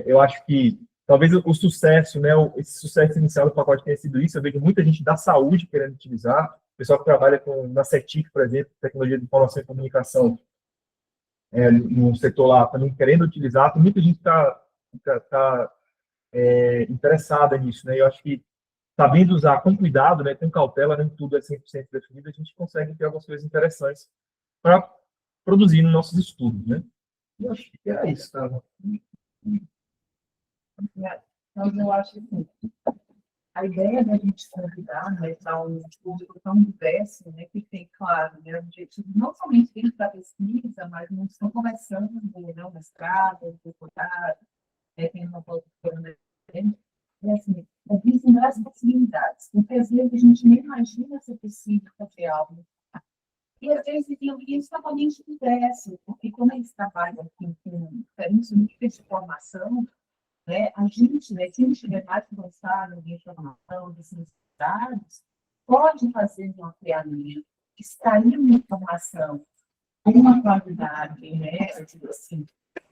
eu acho que talvez o sucesso, né, esse sucesso inicial do pacote tenha sido isso. Eu vejo muita gente da saúde querendo utilizar, o pessoal que trabalha na CETIC, por exemplo, tecnologia de informação e comunicação, no setor lá, também querendo utilizar. Tem muita gente que está interessada nisso, né? Eu acho que, sabendo usar com cuidado, né, com cautela, nem tudo é 100% definido, a gente consegue ter algumas coisas interessantes para produzir nos nossos estudos, né? Eu acho que era isso, tá? Então, eu acho assim, a ideia da gente convidar, né, para um público tão diverso, né, que tem, claro, né, objetivo não somente dentro da pesquisa, mas não estão começando, né, o mestrado, o doutorado, tem uma doutora, né, e assim, existem várias possibilidades, porque às vezes a gente nem imagina ser possível fazer algo. E às vezes tem ambientes totalmente diversos, porque como eles trabalham com diferentes níveis de formação, né, a gente, né, se a gente estiver mais avançado em informação, de necessidades, pode fazer um mapeamento, extrair uma informação com uma qualidade, né, tipo assim,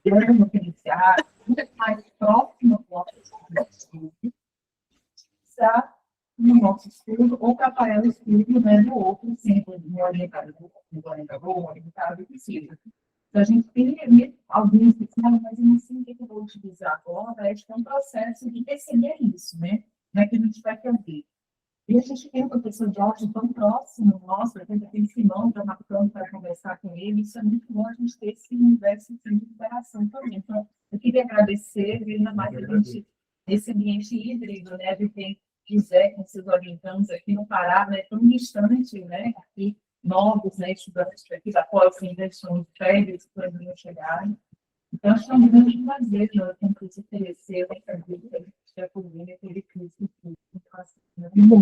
diferenciada, muito mais próxima do nosso estudo, está no nosso estudo, ou que apoiar o estudo, né, do outro, sempre no orientador, orientado possível. Então, a gente tem alguns que falam, mas eu não sei o que eu vou utilizar agora, é um processo de perceber isso, né? Como é que a gente vai fazer. E a gente tem um professor de áudio tão próximo, nossa, tem Simão, está marcando para conversar com ele, isso é muito bom a gente ter esse universo de interação também. Então, eu queria agradecer, ainda mais a gente, esse ambiente híbrido, né, de quem quiser, com seus orientandos aqui no Pará, né, tão distante, né, aqui, novos, né, estudantes aqui da pós, ainda estão de férias, para não chegarem. Então, acho que é um grande prazer, né, que a gente oferecer essa vida, que a gente está cobrindo aquele Cristo. E bom,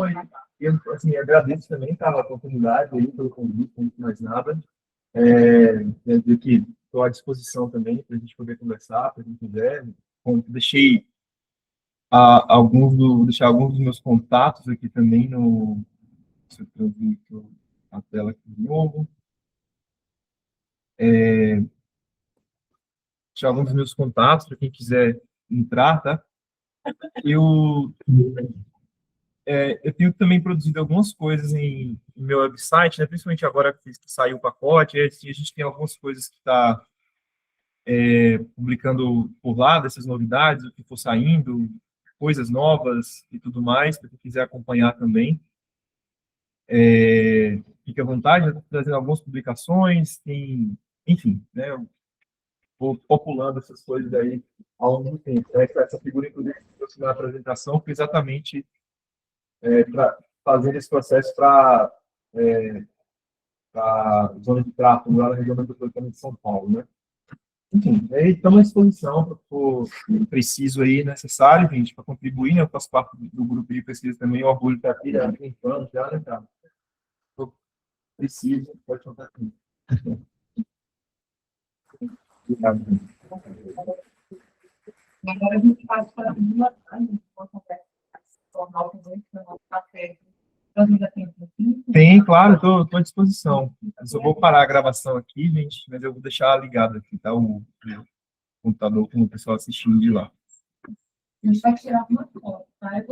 eu assim, agradeço também pela oportunidade, aí, pelo convite, muito mais nada. De que estou à disposição também para a gente poder conversar, para quem quiser. Deixei deixar alguns dos meus contatos aqui também no. Se eu transmito a tela aqui de novo. Deixar alguns dos meus contatos para quem quiser entrar, tá? Eu tenho também produzido algumas coisas em meu website, né? Principalmente agora que saiu o pacote, a gente tem algumas coisas que está publicando por lá, dessas novidades, o que for saindo, coisas novas e tudo mais, para quem quiser acompanhar também. Fique à vontade, eu estou trazendo algumas publicações, enfim, né? Eu vou populando essas coisas aí ao longo do tempo. Essa figura, inclusive, que eu trouxe na apresentação, foi exatamente para fazer esse processo para a zona de tráfego, lá na região metropolitana de São Paulo, né? Enfim, estamos à disposição para o que preciso aí, necessário, gente, para contribuir, né? Eu faço parte do grupo de pesquisa também, o orgulho está aqui, há 20 anos já, né, cara? Eu preciso, pode contar comigo. Obrigado, gente. Agora a gente passa para uma conversa formal também, para o nosso café. Então, ainda tem um pouquinho? Tem, claro, estou à disposição. Eu só vou parar a gravação aqui, gente, mas eu vou deixar ligado aqui, tá? O computador com o pessoal assistindo de lá. A gente vai tirar uma foto, tá?